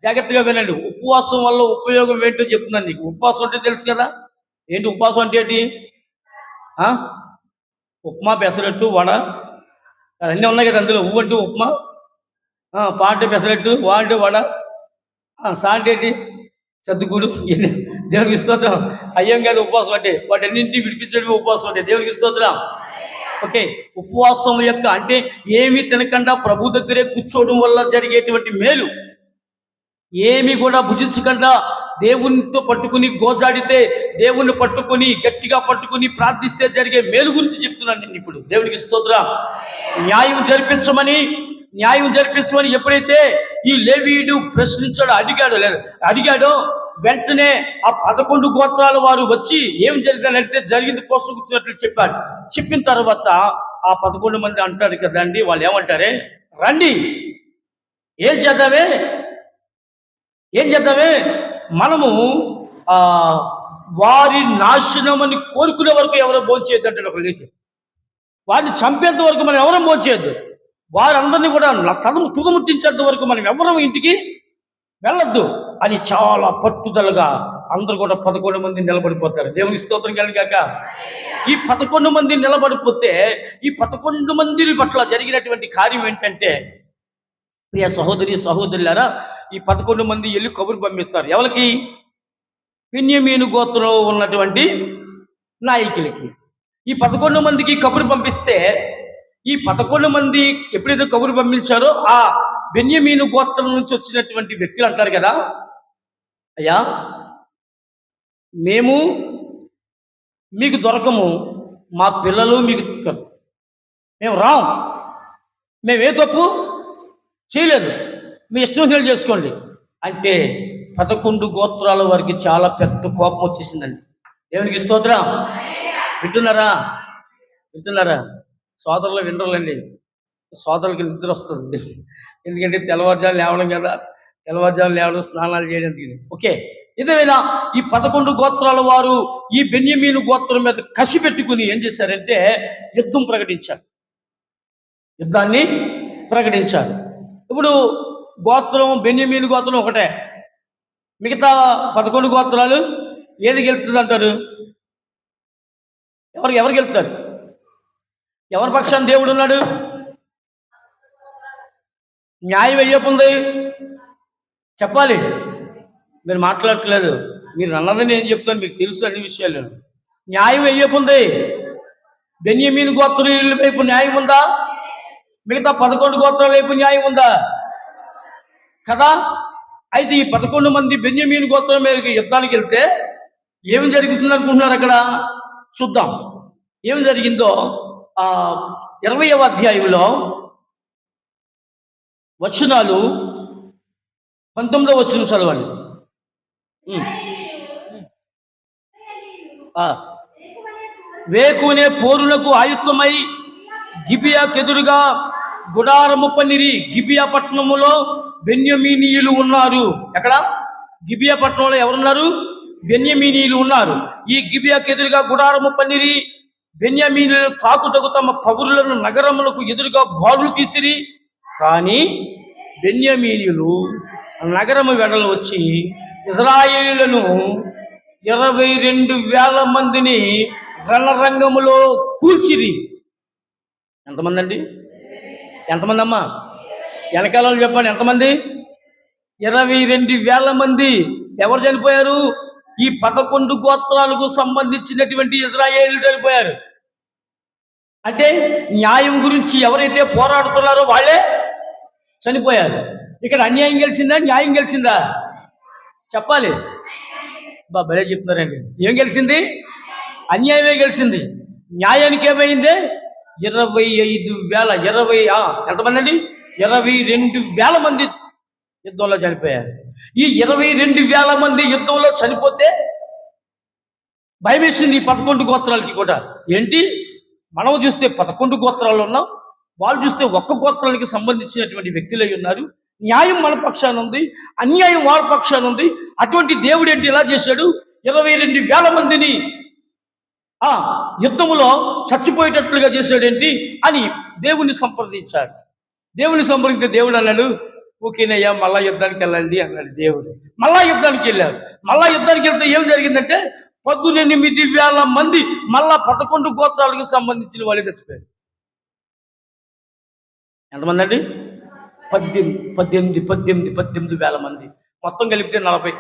Speaker 1: జాగ్రత్తగా వినండి. ఉపవాసం వల్ల ఉపయోగం ఏంటో చెప్తున్నాను నీకు. ఉపవాసం అంటే తెలుసు కదా. ఏంటి ఉపవాసం అంటే ఏంటి? ఉప్మా, పెసరట్టు, వడ అన్నీ ఉన్నాయి కదా అందులో. ఉవ్వు అంటే ఉప్మా, పా అంటే పెసరట్టు, వా అంటే వడ, సా అంటే ఏంటి? సర్దుకుడు. దేవునికి స్తోత్రం. అయ్యం కాదు ఉపవాసం అంటే, వాటన్నింటినీ విడిపించడమే ఉపవాసం అంటే. దేవునికి స్తోత్రం. ఓకే, ఉపవాసం యొక్క అంటే ఏమి తినకుండా ప్రభు దగ్గరే కూర్చోవడం వల్ల జరిగేటువంటి మేలు, ఏమి కూడా భుజించకుండా దేవునితో పట్టుకుని గోజాడితే, దేవుణ్ణి పట్టుకుని గట్టిగా పట్టుకుని ప్రార్థిస్తే జరిగే మేలు గురించి చెప్తున్నాను నేను ఇప్పుడు. దేవునికి స్తోత్రం. న్యాయం జరిపించమని ఎప్పుడైతే ఈ లేవీయుడు అడిగాడో వెంటనే ఆ 11 గోత్రాల వారు వచ్చి ఏం జరిగిందంటే, జరిగింది పోషకున్నట్లు చెప్పాడు. చెప్పిన తర్వాత ఆ 11 మంది అంటారు కదండి, వాళ్ళు ఏమంటారే, రండి ఏం చేద్దామే మనము వారి నాశనమని కోరుకునే వరకు ఎవరో భోంచేయద్దు అంటాడు ఒక లేచి. వారిని చంపేంత వరకు మనం ఎవరూ భోంచేయద్దు, వారందరినీ కూడా తుదముట్టించేంత వరకు మనం ఎవరం ఇంటికి వెళ్ళొద్దు అని చాలా పట్టుదలగా అందరూ కూడా 11 మంది నిలబడిపోతారు. దేవునికి స్తోత్రం కలుగాక. ఈ 11 మంది నిలబడిపోతే, ఈ 11 మంది పట్ల జరిగినటువంటి కార్యం ఏంటంటే, ప్రియ సహోదరులారా, ఈ 11 మంది వెళ్ళి కబురు పంపిస్తారు. ఎవరికి? బెన్యామీను గోత్రంలో ఉన్నటువంటి నాయకులకి. ఈ 11 మందికి కబురు పంపిస్తే, ఈ 11 మంది ఎప్పుడైతే కబురు పంపించారో, ఆ బెన్యామీను గోత్రం నుంచి వచ్చినటువంటి వ్యక్తులు అంటారు కదా, అయ్యా మేము మీకు దొరకము, మా పిల్లలు మీకు దొరకరు, మేము రాం, మేము ఏ తప్పు చేయలేదు, మీ ఇష్టం చేసుకోండి అంటే 11 గోత్రాల వారికి చాలా పెద్ద కోపం వచ్చేసిందండి. దేవునికి స్తోత్రం. వింటున్నారా సోదరులు? వినరండి. సోదరులకి నిద్ర వస్తుంది, ఎందుకంటే తెల్లవారుజాము లేవడం కదా, తెల్లవారుజాము లేవడం, స్నానాలు చేయడానికి. ఓకే, ఏదేమైనా ఈ 11 గోత్రాల వారు ఈ బెన్యామీను గోత్రం మీద కసి పెట్టుకుని ఏం చేశారంటే, యుద్ధాన్ని ప్రకటించారు. ఇప్పుడు బెన్యామీను గోత్రం ఒకటే, మిగతా 11 గోత్రాలు ఏది గెలుస్తుంది అంటారు? ఎవరు గెలుస్తారు? ఎవరి పక్షాన్ని దేవుడు ఉన్నాడు? న్యాయం అయ్యపుంది చెప్పాలి. మీరు మాట్లాడట్లేదు, మీరు అన్నదని నేను చెప్తాను, మీకు తెలుసు అన్ని విషయాలు. న్యాయం అయ్యపుంది. బెన్యామీను గోత్రాల వైపు న్యాయం ఉందా? మిగతా 11 గోత్రాల వైపు న్యాయం ఉందా? కదా. అయితే ఈ 11 మంది బెన్యామీను గోత్రం మీద యుద్ధానికి వెళ్తే ఏమి జరుగుతుంది అనుకుంటున్నారు? అక్కడ చూద్దాం ఏమి జరిగిందో. 20వ అధ్యాయంలో వచనాలు 19వ వచనం చదవండి. వేకునే పోరులకు ఆయుత్తమై గిబియాకెదురుగా గుడారము పన్నిరి. గిబియా పట్టణములో బెన్యామీనీయులు ఉన్నారు. ఎక్కడ? గిబియా పట్టణంలో ఎవరున్నారు? బెన్యమీనీయులు ఉన్నారు. ఈ గిబియాకు ఎదురుగా గుడారము పన్నిరి. బెన్యమీనీయులు తాకుటకు తమ పగురులను నగరములకు ఎదురుగా బారులు తీసిరి. కానీ బెన్యమీనీయులు నగరము వెడలు వచ్చి ఇజ్రాయేలులను 22,000 మందిని రణరంగములో కూల్చిరి. ఎంతమంది అండి? ఎంతమంది అమ్మా? వెనకాల చెప్పండి, ఎంతమంది? 22,000 మంది. ఎవరు చనిపోయారు? ఈ 11 గోత్రాలకు సంబంధించినటువంటి ఇజ్రాయేలు చనిపోయారు. అంటే న్యాయం గురించి ఎవరైతే పోరాడుతున్నారో వాళ్ళే చనిపోయారు. ఇక్కడ అన్యాయం గెలిచిందా, న్యాయం గెలిచిందా? చెప్పాలి. భలే చెప్తున్నారండి. ఏం గెలిచింది? అన్యాయమే గెలిచింది. న్యాయానికి ఏమైంది? 25,000 ఎంతమంది అండి? 22,000 మంది యుద్ధంలో చనిపోయారు. ఈ 22,000 మంది యుద్ధంలో చనిపోతే భయమేసింది ఈ 11 గోత్రాలకి కూడా. ఏంటి, మనం చూస్తే 11 గోత్రాలు ఉన్నాం, వాళ్ళు చూస్తే ఒక్క గోత్రానికి సంబంధించినటువంటి వ్యక్తులై ఉన్నారు. న్యాయం మన పక్షాన ఉంది, అన్యాయం వాళ్ళ పక్షాన ఉంది. అటువంటి దేవుడు ఏంటి ఇలా చేశాడు? 22,000 మందిని యుద్ధములో చచ్చిపోయేటట్లుగా చేశాడేంటి అని దేవుని సంప్రదించాడు. దేవుని సంప్రదించే దేవుడు అన్నాడు, ఓకేనయ్యా మళ్ళా యుద్ధానికి వెళ్ళండి అన్నాడు దేవుడు. మళ్ళా యుద్ధానికి వెళ్ళారు. మళ్ళా యుద్ధానికి వెళ్తే ఏం జరిగిందంటే 18,000 మంది మళ్ళా 11 గోత్రాలకు సంబంధించిన వాళ్ళు చచ్చిపోయారు. ఎంతమంది అండి? 18,000 మంది. మొత్తం కలిపితే 40.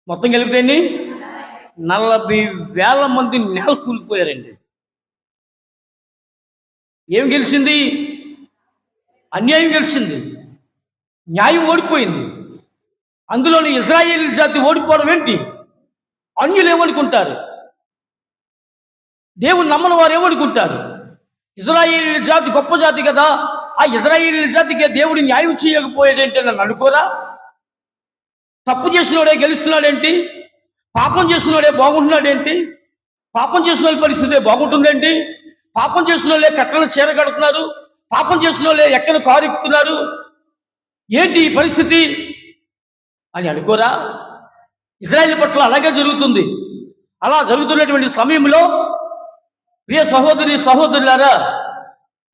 Speaker 1: మొత్తం కలిపితే 40,000 మంది నేల కూలిపోయారండి. ఏం గెలిచింది? అన్యాయం గెలిచింది, న్యాయం ఓడిపోయింది. అందులోని ఇజ్రాయేలు జాతి ఓడిపోవడం ఏంటి? అన్యులు ఏమనుకుంటారు? దేవుని నమ్మని వారు ఏమనుకుంటారు? ఇజ్రాయేలు జాతి గొప్ప జాతి కదా, ఆ ఇజ్రాయేలు జాతికి దేవుడు న్యాయం చేయకపోయేదేంటి నన్ను అనుకోరా? తప్పు చేసినోడే గెలుస్తున్నాడేంటి? పాపం చేసినోడే బాగుంటున్నాడేంటి? పాపం చేసిన వాళ్ళ పరిస్థితి బాగుంటుందేంటి? పాపం చేసిన వాళ్ళే కట్టలు చీరగడుతున్నారు, పాపం చేసిన వాళ్ళే ఎక్కడ కారు ఎక్కుతున్నారు, ఏంటి ఈ పరిస్థితి అని అనుకోరా? ఇజ్రాయేల్ పట్ల అలాగే జరుగుతుంది. అలా జరుగుతున్నటువంటి సమయంలో ప్రియ సహోదరి సహోదరులారా,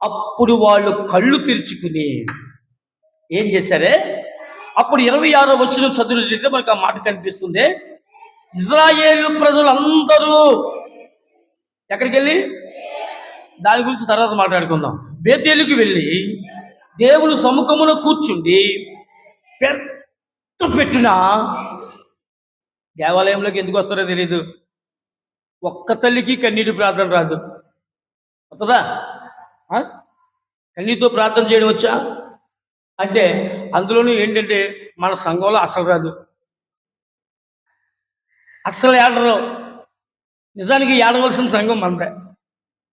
Speaker 1: అప్పుడు వాళ్ళు కళ్ళు తెరుచుకుని ఏం చేశారే? అప్పుడు 26వ వచనం చదివితే మనకు ఆ మాట కనిపిస్తుంది. ఇజ్రాయేలు ప్రజలందరూ ఎక్కడికి వెళ్ళి, దాని గురించి తర్వాత మాట్లాడుకుందాం. బేతేలుకి వెళ్ళి దేవుని సముఖములో కూర్చుండి పెద్ద పెట్టిన దేవాలయంలోకి ఎందుకు వస్తారో తెలియదు. ఒక్క తల్లికి కన్నీటి ప్రార్థన రాదు. వస్తుందా? కన్నీటితో ప్రార్థన చేయడం వచ్చా అంటే అందులోనూ ఏంటంటే మన సంఘంలో అసలు రాదు, అస్సలు ఏడరు. నిజానికి ఏడవలసిన సంఘం మనదే.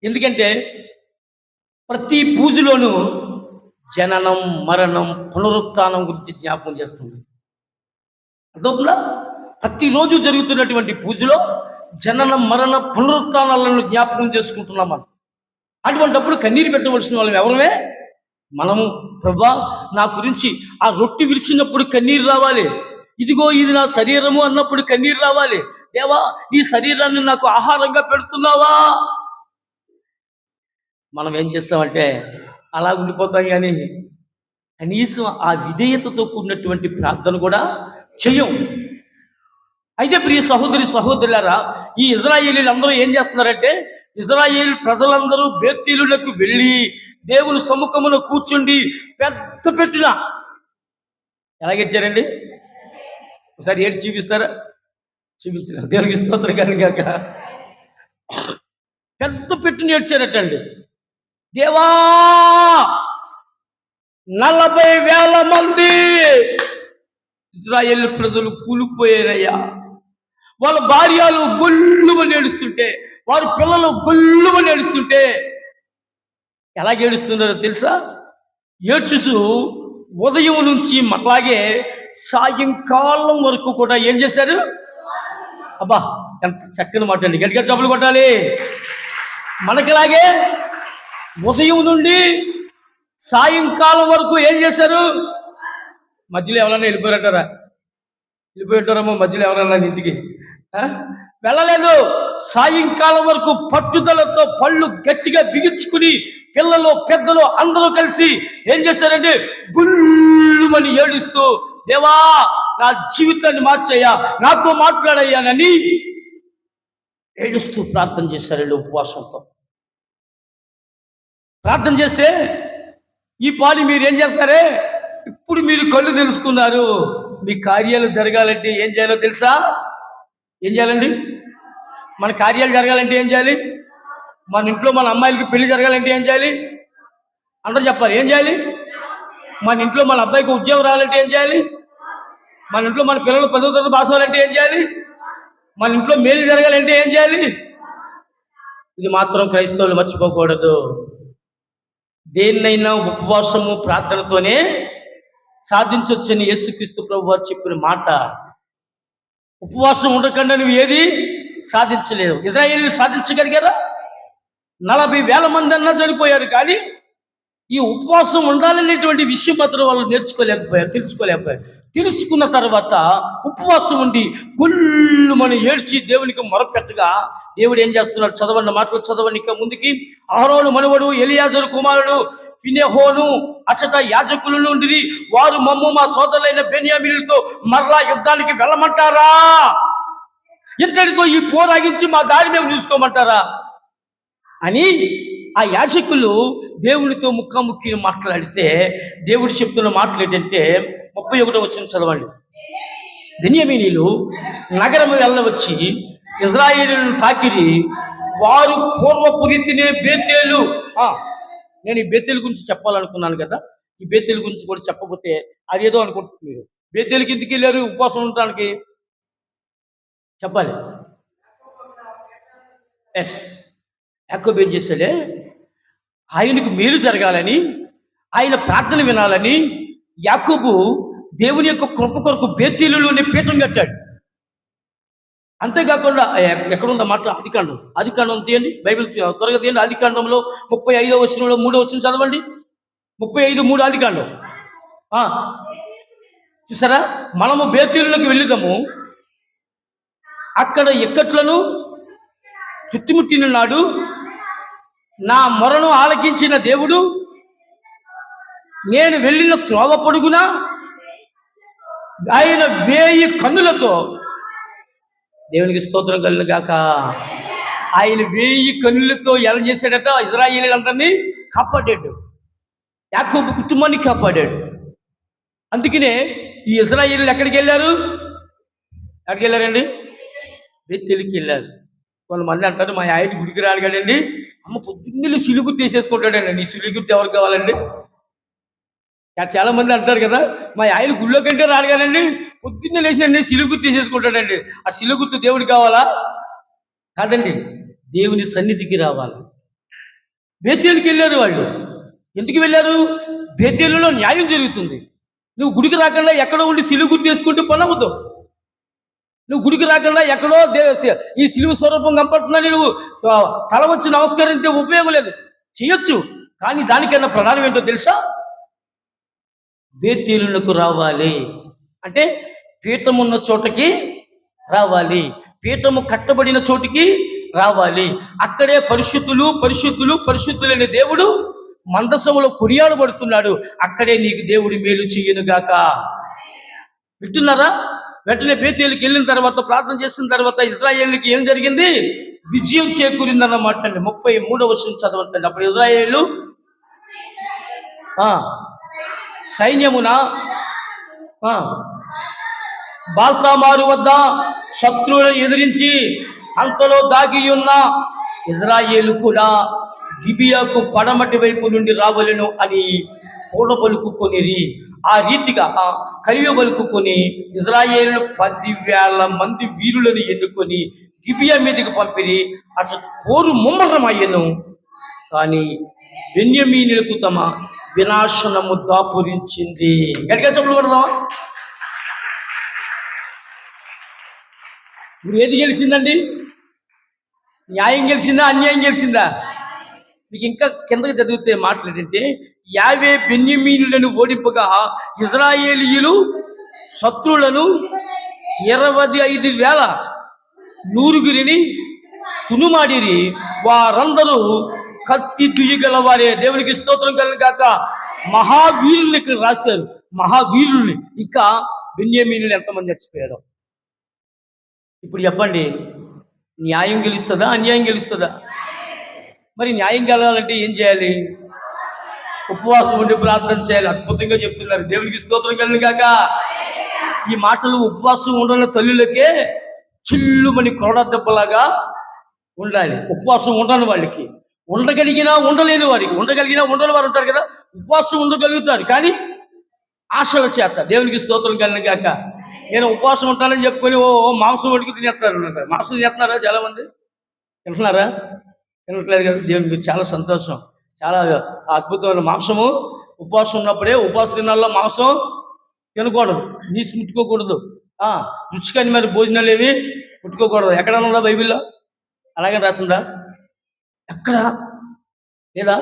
Speaker 1: ఎందుకంటే ప్రతి పూజలోనూ జననం, మరణం, పునరుత్థానం గురించి జ్ఞాపకం చేస్తుంది. అర్థవుతుందా? ప్రతిరోజు జరుగుతున్నటువంటి పూజలో జననం, మరణ, పునరుత్థానాలను జ్ఞాపకం చేసుకుంటున్నాం మనం. అటువంటిప్పుడు కన్నీరు పెట్టవలసిన వాళ్ళం ఎవరమే? మనము. ప్రభా, నా గురించి ఆ రొట్టె విరిచినప్పుడు కన్నీరు రావాలి, ఇదిగో ఇది నా శరీరము అన్నప్పుడు కన్నీరు రావాలి. దేవా, నీ శరీరాన్ని నాకు ఆహారంగా పెడుతున్నావా? మనం ఏం చేస్తామంటే అలా ఉండిపోతాం, కానీ కనీసం ఆ విధేయతతో కూడినటువంటి ప్రార్థన కూడా చెయ్యం. అయితే ప్రియ సహోదరి సహోదరులారా, ఈ ఇజ్రాయేలీలు అందరూ ఏం చేస్తున్నారంటే, ఇజ్రాయేల్ ప్రజలందరూ బేతేలులకు వెళ్ళి దేవుని సముఖమును కూర్చుండి పెద్ద పెట్టిన ఎలాగెచ్చారండి? ఒకసారి ఏడు చూపిస్తారా? చూపించిన దేవునికి స్తోత్రం కనుక. పెద్ద పెట్టుని ఏడ్చారటండి. దేవా, 40,000 మంది ఇజ్రాయేల్ ప్రజలు కూలిపోయారయ్యా. వాళ్ళ భార్యలు గొల్లుమని ఏడుస్తుంటే, వారి పిల్లలు గొల్లుమని ఏడుస్తుంటే ఎలాగ ఏడుస్తున్నారో తెలుసా? ఏడ్చుసు ఉదయం నుంచి అలాగే సాయంకాలం వరకు కూడా ఏం చేశారు? అబ్బా, ఎంత చక్కని మాట అండి. గట్టిగా చప్పులు కొట్టాలి. మనకిలాగే ఉదయం నుండి సాయంకాలం వరకు ఏం చేశారు? మధ్యలో ఎవరైనా వెళ్ళిపోయారంటారా? వెళ్ళిపోయి ఉంటారమ్మో మధ్యలో ఎవరన్నా ఇంటికి. ఆ? వెళ్ళలేదు. సాయంకాలం వరకు పట్టుదలతో పళ్ళు గట్టిగా బిగించుకుని పిల్లలు పెద్దలు అందరూ కలిసి ఏం చేశారంటే గుళ్ళుమని ఏడుస్తూ, దేవా నా జీవితాన్ని మార్చయ్యా, నాతో మాట్లాడయ్యానని ఏడుస్తూ ప్రార్థన చేశారండి. ఉపవాసంతో ప్రార్థన చేస్తే ఈ పాలు మీరు ఏం చేస్తారే, ఇప్పుడు మీరు కళ్ళు తెలుసుకున్నారు. మీ కార్యాలు జరగాలంటే ఏం చేయాలో తెలుసా? ఏం చేయాలండి? మన కార్యాలు జరగాలంటే ఏం చేయాలి? మన ఇంట్లో మన అమ్మాయిలకి పెళ్లి జరగాలంటే ఏం చేయాలి? అందరూ చెప్పాలి. ఏం చేయాలి? మన ఇంట్లో మన అబ్బాయికి ఉద్యోగం రావాలంటే ఏం చేయాలి? మన ఇంట్లో మన పిల్లలు 10వ తరగతి పాస్ అవ్వాలంటే ఏం చేయాలి? మన ఇంట్లో మేలు జరగాలంటే ఏం చేయాలి? ఇది మాత్రం క్రైస్తవులు మర్చిపోకూడదు. దేన్నైనా ఉపవాసము ప్రార్థనతోనే సాధించవచ్చని యేసుక్రీస్తు ప్రభు వారు చెప్పిన మాట. ఉపవాసం ఉండకుండా నువ్వు ఏది సాధించలేవు. ఇజ్రాయేలీలు సాధించగలిగారా? 40,000 మంది అన్నా చనిపోయారు, కానీ ఈ ఉపవాసం ఉండాలనేటువంటి విషయం మాత్రం వాళ్ళు నేర్చుకోలేకపోయారు, తెలుసుకోలేకపోయారు. తెలుసుకున్న తర్వాత ఉపవాసం ఉండి గుళ్ళు మనం ఏడ్చి దేవునికి మొరపెట్టగా దేవుడు ఏం చేస్తున్నాడు? చదవండి, మాటలు చదవండి ఇంకా ముందుకి. అహరోను మనవడు ఎలియాజరు కుమారుడు ఫినెహోను అచట యాజకులు నుండి వారు మమ్ము మా సోదరులైన బెన్యామీనులతో మరలా యుద్ధానికి వెళ్ళమంటారా? ఇంతటితో ఈ పోరాగించి మా దారి మేము చూసుకోమంటారా అని ఆ యాజకులు దేవునితో ముఖాముఖిని మాట్లాడితే దేవుడు చెప్తున్న మాటలు ఏంటంటే 31వ వచనం చదవండి. బెన్యామీనీయులు నగరము వెళ్ళవచ్చి ఇజ్రాయేలును తాకిరి, వారు పూర్వపు రీతినే బేతేలు. నేను ఈ బేతేలు గురించి చెప్పాలనుకున్నాను కదా, ఈ బేతేలు గురించి కూడా చెప్పకపోతే అదేదో అనుకుంటున్నారు మీరు. బేతేలుకి ఎందుకు వెళ్ళారు ఉపవాసం ఉండటానికి? చెప్పాలి. ఎస్, యాకోబు ఏం చేశాడే, ఆయనకు మేలు జరగాలని, ఆయన ప్రార్థన వినాలని యాకోబు దేవుని యొక్క కృప కొరకు బేతేలులోనే పీఠం కట్టాడు. అంతేకాకుండా ఎక్కడుందా మాట? ఆదికాండం తీయండి, బైబిల్ త్వరగా తీయండి. ఆదికాండంలో 35వ వచనంలో 3వ వచనం చదవండి. 35:3 ఆదికాండం. చూసారా, మనము బేతేలులోకి వెళ్ళిదాము. అక్కడ ఇక్కట్లను చుట్టుముట్టిన నాడు నా మొరను ఆలకించిన దేవుడు నేను వెళ్ళిన త్రోవ పొడుగునా ఆయన 1000 కన్నులతో, దేవునికి స్తోత్రం కలుగును గాక, ఆయన 1000 కన్నులతో ఎలా చేశాడట? ఇజ్రాయేలీలందరినీ కాపాడాడు, యాకోబు కుటుంబాన్ని కాపాడాడు. అందుకనే ఈ ఇజ్రాయేలీలు ఎక్కడికి వెళ్ళారు? ఎక్కడికి వెళ్ళారండి? బేతేలుకి వెళ్ళారు. కొంతమంది అంటారు మా ఆయన గుడికి రాడుగాడండి, అమ్మ పొద్దున్నే సిలుగు తీసేసుకుంటాడండి. నీ సిలుగుర్తి ఎవరికి కావాలండి? చాలా మంది అంటారు కదా, మా ఆయన గుళ్ళో కంటే రాడుగానండి, పొద్దున్నే లేచినండి సిలుగుర్తి తీసేసుకుంటాడండి. ఆ సిలుగుర్తు దేవుడికి కావాలా? కాదండి, దేవుని సన్నిధికి రావాలి. బేతేలుకి వెళ్ళారు వాళ్ళు. ఎందుకు వెళ్ళారు? బేతేలులో న్యాయం జరుగుతుంది. నువ్వు గుడికి రాకుండా ఎక్కడో ఉండి సిలుగుర్తి తీసుకుంటే పనవుతావు. నువ్వు గుడికి రాకుండా ఎక్కడో ఈ సిలువ స్వరూపం కనపడుతుందని నువ్వు తల వచ్చి నమస్కరిస్తే ఉపయోగం లేదు. చేయొచ్చు, కానీ దానికన్నా ప్రధానం ఏంటో తెలుసా? బేతేలులకు రావాలి అంటే పీఠం ఉన్న చోటకి రావాలి, పీఠము కట్టబడిన చోటికి రావాలి. అక్కడే పరిశుద్ధులైన దేవుడు మందసములో కొనియాడబడుతున్నాడు. అక్కడే నీకు దేవుడి మేలు చెయ్యనుగాక. వింటున్నారా? వెంటనే బేతేలుకి వెళ్ళిన తర్వాత ప్రార్థన చేసిన తర్వాత ఇజ్రాయేలుకి ఏం జరిగింది? విజయం చేకూరిందన్నమాట అండి. 33వ వచనం చదవండి. అప్పుడు ఇజ్రాయేలు సైన్యమున బాల్తామారు వద్ద శత్రువులను ఎదిరించి అంతలో దాగి ఉన్న ఇజ్రాయేలు కూడా గిబియాకు పడమటి వైపు నుండి రావలెను అని కూడబలుకుకొనిరి. ఆ రీతిగా కలియబలుకుని ఇజ్రాయేలు 10,000 మంది వీరులను ఎన్నుకొని గిబియా మీదకి పంపిరి. అసలు పోరు ముమ్మరమయ్యను, కానీ బెన్యామీనులకు తమ వినాశనము దాపురించింది. గట్టిగా చెప్పులు కొడదామా? ఇప్పుడు ఏది గెలిచిందండి? న్యాయం గెలిచిందా, అన్యాయం గెలిచిందా? మీకు ఇంకా కిందకి చదివితే మాట్లాడంటే యావే బెన్యామీనులను ఓడింపగా ఇజ్రాయేలీయులు శత్రువులను 25,000 నూరుగురిని తునుమాడిరి, వారందరూ కత్తి దుయ్యగల వారే. దేవునికి స్తోత్రం కలుగును గాక. మహావీరుల్ని ఇక్కడ రాశారు, మహావీరుల్ని. ఇంకా బెన్యామీనులు ఎంతమంది చచ్చిపోయారు? ఇప్పుడు చెప్పండి, న్యాయం గెలుస్తుందా అన్యాయం గెలుస్తుందా? మరి న్యాయం గెలవాలంటే ఏం చేయాలి? ఉపవాసం ఉండి ప్రార్థన చేయాలి. అద్భుతంగా చెప్తున్నారు. దేవునికి స్తోత్రం కలుగును గాక. ఈ మాటలు ఉపవాసం ఉండాలని తల్లులకే చిల్లుమని కొరడ దెబ్బలాగా ఉండాలి. ఉపవాసం ఉండని వాళ్ళకి, ఉండగలిగినా ఉండలేని వారికి, ఉండగలిగినా ఉండని వారు ఉంటారు కదా, ఉపవాసం ఉండగలుగుతారు కానీ ఆశల చేత. దేవునికి స్తోత్రం కలుగును గాక. నేను ఉపవాసం ఉంటానని చెప్పుకొని మాంసం వండుకు తినేస్తారు. మాంసం తినేస్తున్నారా? చాలా మంది తింటున్నారా? తినట్లేదు కదా. దేవునికి మీరు చాలా సంతోషం. చాలా అద్భుతమైన మాంసము ఉపవాసం ఉన్నప్పుడే. ఉపవాస దినాల్లో మాంసం తినకూడదు, నీసు ముట్టుకోకూడదు. రుచికని మరి భోజనాలు ఏవి ముట్టుకోకూడదు. ఎక్కడన్నా ఉందా బైబిల్లో? అలాగే రాసిందా? ఎక్కడ లేదా?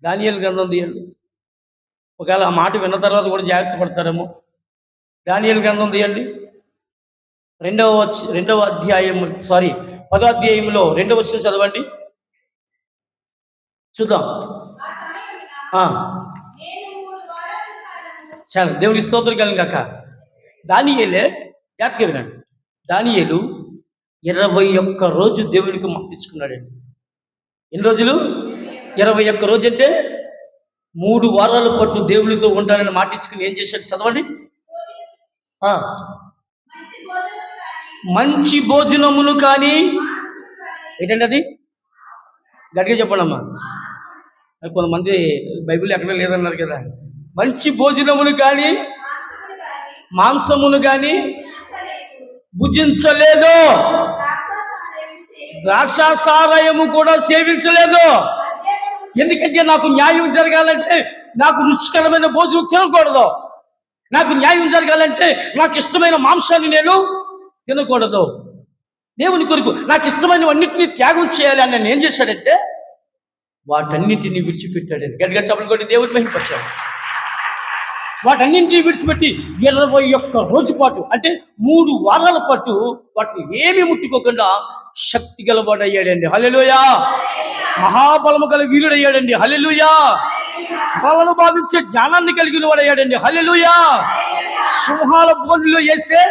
Speaker 1: దానియేలు గ్రంథం తీయండి. ఒకవేళ ఆ మాట విన్న తర్వాత కూడా జాగ్రత్త పడతారేమో. దానియేలు గ్రంథం తీయండి. 10వ అధ్యాయంలో 2వ వచనం చదవండి, చూద్దాం. చాలా దేవుని స్తోత్రం కలుగును గాక. దానియేలే జాగ్రత్తగా వినండి. దానియేలు 21 రోజు దేవునికి మప్పించుకున్నాడండి. ఎన్ని రోజులు? 21 రోజు అంటే 3 వారాల పాటు దేవునితో ఉంటానని మాటించుకుని ఏం చేశాడు? చదవండి. మంచి భోజనమును కానీ, ఏంటండి అది? గట్టిగా చెప్పండి అమ్మా. కొంతమంది బైబిల్ ఎక్కడ లేదన్నారు కదా. మంచి భోజనమును కానీ మాంసమును కానీ భుజించలేదు, ద్రాక్షాసారయము కూడా సేవించలేదు. ఎందుకంటే నాకు న్యాయం జరగాలంటే నాకు రుచికరమైన భోజనం తినకూడదు. నాకు న్యాయం జరగాలంటే నాకు ఇష్టమైన మాంసాన్ని నేను తినకూడదు. దేవుని కొరకు నాకు ఇష్టమైనవన్నింటినీ త్యాగం చేయాలి అని నేను ఏం చేశాడంటే వాటన్నింటినీ విడిచిపెట్టాడండి. గట్టిగా చెప్పలు కొట్టి దేవుని మహిమపరిచాడు. వాటన్నింటినీ విడిచిపెట్టి 21 రోజు పాటు, అంటే 3 వారాల పాటు వాటిని ఏమీ ముట్టుకోకుండా శక్తి గలవాడయ్యాడండి. హల్లెలూయా. మహాబలము గల వీరుడయ్యాడండి. హల్లెలూయా. కలలను భావించే జ్ఞానాన్ని కలిగిన వాడయ్యాడండి. హల్లెలూయా. సింహాల బోన్లో వేస్తే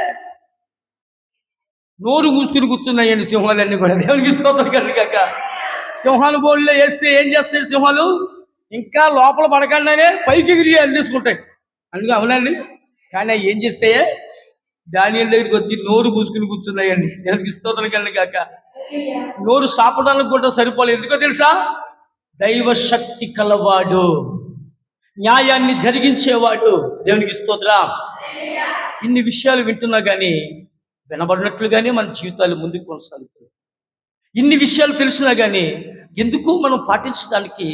Speaker 1: నోరు మూసుకుని కూర్చున్నాయండి సింహాలన్నీ కూడా. దేవునికి స్తోత్రం కలుగును గాక. సింహాల బోన్లో వేస్తే ఏం చేస్తాయి సింహాలు? ఇంకా లోపల పడకుండానే పైకి ఎగిరి అందేసుకుంటాయి. అందుకే అవునండి. కానీ అవి ఏం చేస్తాయే? దానియేలు దగ్గరికి వచ్చి నోరు మూసుకుని కూర్చున్నాయండి. దేవునికి స్తోత్రం కలుగును గాక. నోరు సాపడానికి కూడా సరిపోలేదు. ఎందుకో తెలుసా? దైవ శక్తి కలవాడు, న్యాయాన్ని జరిగించేవాడు. దేవునికి స్తోత్రం. ఇన్ని విషయాలు వింటున్నా కానీ వినబడినట్లుగానే మన జీవితాలు ముందుకు కొనసాగుతాయి. ఇన్ని విషయాలు తెలిసినా కానీ ఎందుకు మనం పాటించడానికి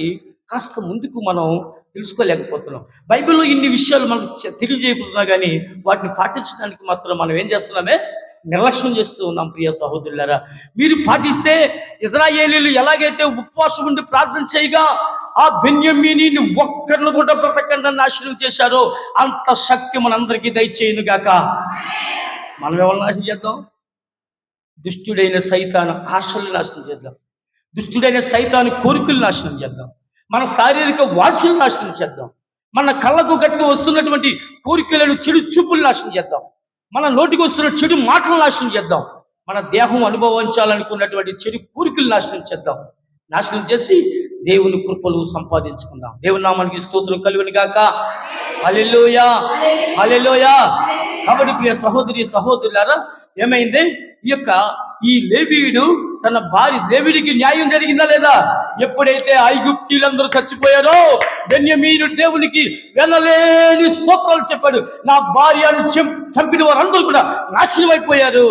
Speaker 1: కాస్త ముందుకు మనం తెలుసుకోలేకపోతున్నాం. బైబిల్లో ఇన్ని విషయాలు మనకు తెలియజేయబోతున్నా కానీ వాటిని పాటించడానికి మాత్రం మనం ఏం చేస్తున్నామే? నిర్లక్ష్యం చేస్తూ ఉన్నాం. ప్రియ సహోదరులారా, మీరు పాటిస్తే ఇశ్రాయేలీయులు ఎలాగైతే ఉపవాసం ఉండి ప్రార్థన చేయగా ఆ బెన్యామీనీని ఒక్కరిని కూడా బ్రతకకుండా నాశనం చేశారో అంత శక్తి మనందరికీ దయచేయును గాక. మనం ఎవరు నాశనం చేద్దాం? దుష్టుడైన సైతాను ఆశలు నాశనం చేద్దాం. దుష్టుడైన సైతాను కోరికలు నాశనం చేద్దాం. మన శారీరక వాంఛలు నాశనం చేద్దాం. మన కళ్ళకు గట్టిగా వస్తున్నటువంటి కోరికలను, చెడు చూపులు నాశనం చేద్దాం. మన నోటికి వస్తున్న చెడు మాటలు నాశనం చేద్దాం. మన దేహం అనుభవించాలనుకున్నటువంటి చెడు కోరికలు నాశనం చేద్దాం. నాశనం చేసి దేవుని కృపలు సంపాదించుకుందాం. దేవుని నామానికి స్తోత్రం కలుగును గాక. హల్లెలూయా, హల్లెలూయా. కాబట్టి ప్రియ సహోదరి సహోదరులారా, ఏమైంది? ఈ లేవీయుడు తన భార్య, లేవీయుడికి న్యాయం జరిగిందా లేదా? ఎప్పుడైతే ఐగుప్తీయులందరూ చచ్చిపోయారో బెన్యామీనుడు దేవునికి వెనలేని స్తోత్రాలు చెప్పాడు. నా భార్యను చంపిన వారందరూ కూడా నాశనం అయిపోయారు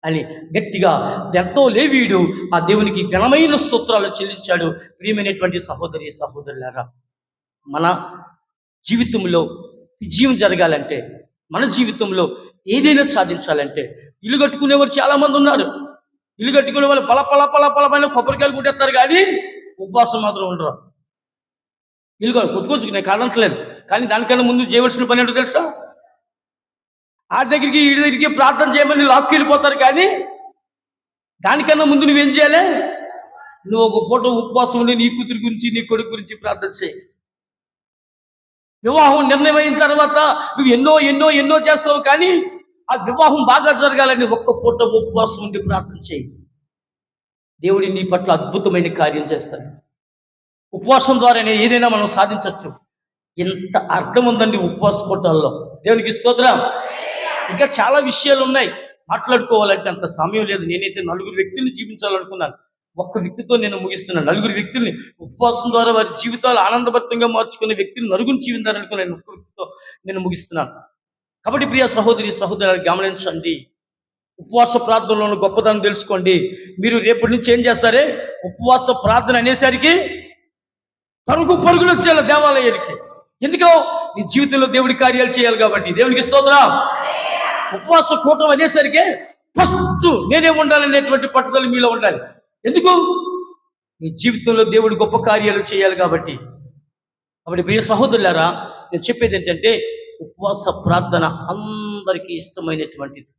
Speaker 1: అని గట్టిగా ఎంతో లేవీయుడు ఆ దేవునికి ఘనమైన స్తోత్రాలు చెల్లించాడు. ప్రియమైనటువంటి సహోదరి సహోదరులారా, మన జీవితంలో విజయం జరగాలంటే, మన జీవితంలో ఏదైనా సాధించాలంటే, ఇల్లు కట్టుకునేవారు చాలా మంది ఉన్నారు. ఇల్లు కట్టుకునే వాళ్ళు పల కొబ్బరికాయలు కొట్టేస్తారు కానీ ఉపవాసం మాత్రం ఉండరు. ఇల్లు కొట్టుకోవచ్చు, నేను కాదంటలేదు. కానీ దానికన్నా ముందు చేయవలసిన పని ఏంటో తెలుసా? ఆ దగ్గరికి ఈ దగ్గరికి ప్రార్థన చేయమని లాక్కి వెళ్ళిపోతారు. కానీ దానికన్నా ముందు నువ్వేం చేయాలి? నువ్వు ఒక పూట ఉపవాసం ఉండి నీ కూతురి గురించి నీ కొడుకు గురించి ప్రార్థన చేయి. వివాహం నిర్ణయం అయిన తర్వాత నువ్వు ఎన్నో ఎన్నో ఎన్నో చేస్తావు, కానీ ఆ వివాహం బాగా జరగాలని ఒక్క పూట ఉపవాసం ఉండి ప్రార్థన చేయి. దేవుడి నీ పట్ల అద్భుతమైన కార్యం చేస్తాడు. ఉపవాసం ద్వారానే ఏదైనా మనం సాధించవచ్చు. ఎంత అర్థం ఉందండి ఉపవాస కోటాల్లో. దేవునికి స్తోత్రం. ఇంకా చాలా విషయాలు ఉన్నాయి, మాట్లాడుకోవాలంటే అంత సమయం లేదు. నేనైతే 4 వ్యక్తుల్ని జీవించాలనుకున్నాను. ఒక్క వ్యక్తితో నేను ముగిస్తున్నాను. 4 వ్యక్తుల్ని ఉపవాసం ద్వారా వారి జీవితాలు ఆనందభరితంగా మార్చుకునే వ్యక్తిని 4 జీవించాలనుకున్నాను. ఒక్క వ్యక్తితో నేను ముగిస్తున్నాను. కాబట్టి ప్రియ సహోదరి సహోదరులు గమనించండి, ఉపవాస ప్రార్థనలోని గొప్పతనం తెలుసుకోండి. మీరు రేపటి నుంచి ఏం చేస్తారే, ఉపవాస ప్రార్థన అనేసరికి పరుగులు వచ్చేయాలి దేవాలయానికి. ఎందుకో నీ జీవితంలో దేవుడి కార్యాలు చేయాలి కాబట్టి. దేవునికి స్తోత్రం. ఉపవాస కూటం అనేసరికి ఫస్ట్ నేనే ఉండాలనేటువంటి పట్టుదల మీలో ఉండాలి. ఎందుకు? నీ జీవితంలో దేవుడు గొప్ప కార్యాలు చేయాలి కాబట్టి. ప్రియ సహోదరులారా, నేను చెప్పేది ఏంటంటే ఉపవాస ప్రార్థన అందరికీ ఇష్టమైనటువంటిది.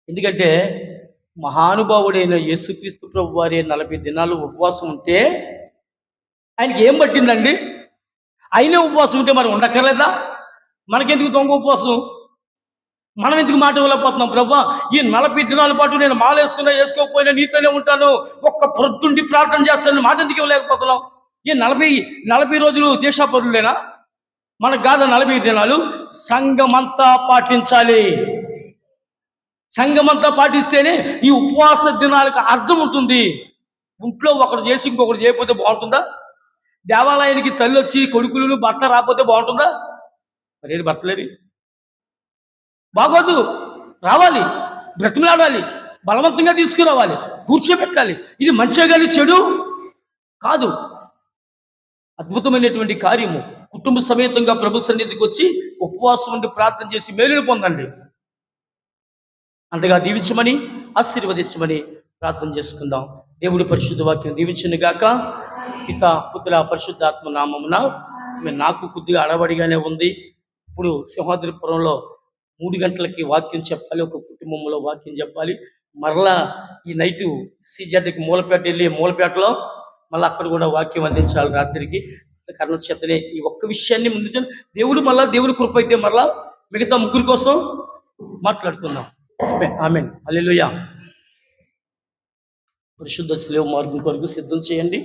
Speaker 1: ఎందుకంటే మహానుభావుడైన యేసుక్రీస్తు ప్రభు వారి 40 దినాలు ఉపవాసం ఉంటే ఆయనకి ఏం పట్టిందండి? అయినా ఉపవాసం ఉంటే మరి ఉండక్కర్లేదా? మనకెందుకు దొంగ ఉపవాసం? మనం ఎందుకు మాట ఇవ్వలేకపోతున్నాం? ప్రభా, ఈ 40 దినాల పాటు నేను మాలేసుకున్నా వేసుకోకపోయినా నీతోనే ఉంటాను, ఒక్క ప్రొద్దుండి ప్రార్థన చేస్తాను, మాట ఎందుకు ఇవ్వలేకపోతున్నాం? ఈ 40 రోజులు దీక్షాపరులేనా? మనకు కాదు 40 దినాలు. సంఘమంతా పాటించాలి. సంఘమంతా పాటిస్తేనే ఈ ఉపవాస దినాలకు అర్థం ఉంటుంది. ఇంట్లో ఒకరు చేసి ఇంకొకరు చేయకపోతే బాగుంటుందా? దేవాలయానికి తల్లి వచ్చి కొడుకులు భర్త రాకపోతే బాగుంటుందా? మరేది భర్తలేని బాగోదు. రావాలి, బ్రతిమలాడాలి, బలవంతంగా తీసుకురావాలి, కూర్చోబెట్టాలి. ఇది మంచిగా కానీ చెడు కాదు. అద్భుతమైనటువంటి కార్యము. కుటుంబ సమేతంగా ప్రభు సన్నిధికి వచ్చి ఉపవాసం ఉండి ప్రార్థన చేసి మేలులు పొందండి. అంతగా దీవించమని ఆశీర్వదించమని ప్రార్థన చేసుకుందాం. దేవుడి పరిశుద్ధ వాక్యం దీవించను గాక. పిత పుత్ర పరిశుద్ధాత్మ నామమున. నాకు కొద్దిగా అడవడిగానే ఉంది. ఇప్పుడు సింహాద్రిపురంలో 3 గంటలకి వాక్యం చెప్పాలి, ఒక కుటుంబంలో వాక్యం చెప్పాలి. మరలా ఈ నైటు సిజెడ్కి మూలపేట వెళ్ళి మూలపేటలో మళ్ళీ అక్కడ కూడా వాక్యం అందించాలి రాత్రికి. కారణం చేతనే ఈ ఒక్క విషయాన్ని ముందు దేవుడు మళ్ళా దేవుని కృప అయితే మరలా మిగతా 3 కోసం మాట్లాడుకుందాం. ఆమేన్. హల్లెలూయా. పరిశుద్ధ శిలువ మార్గం కొరకు సిద్ధం చేయండి.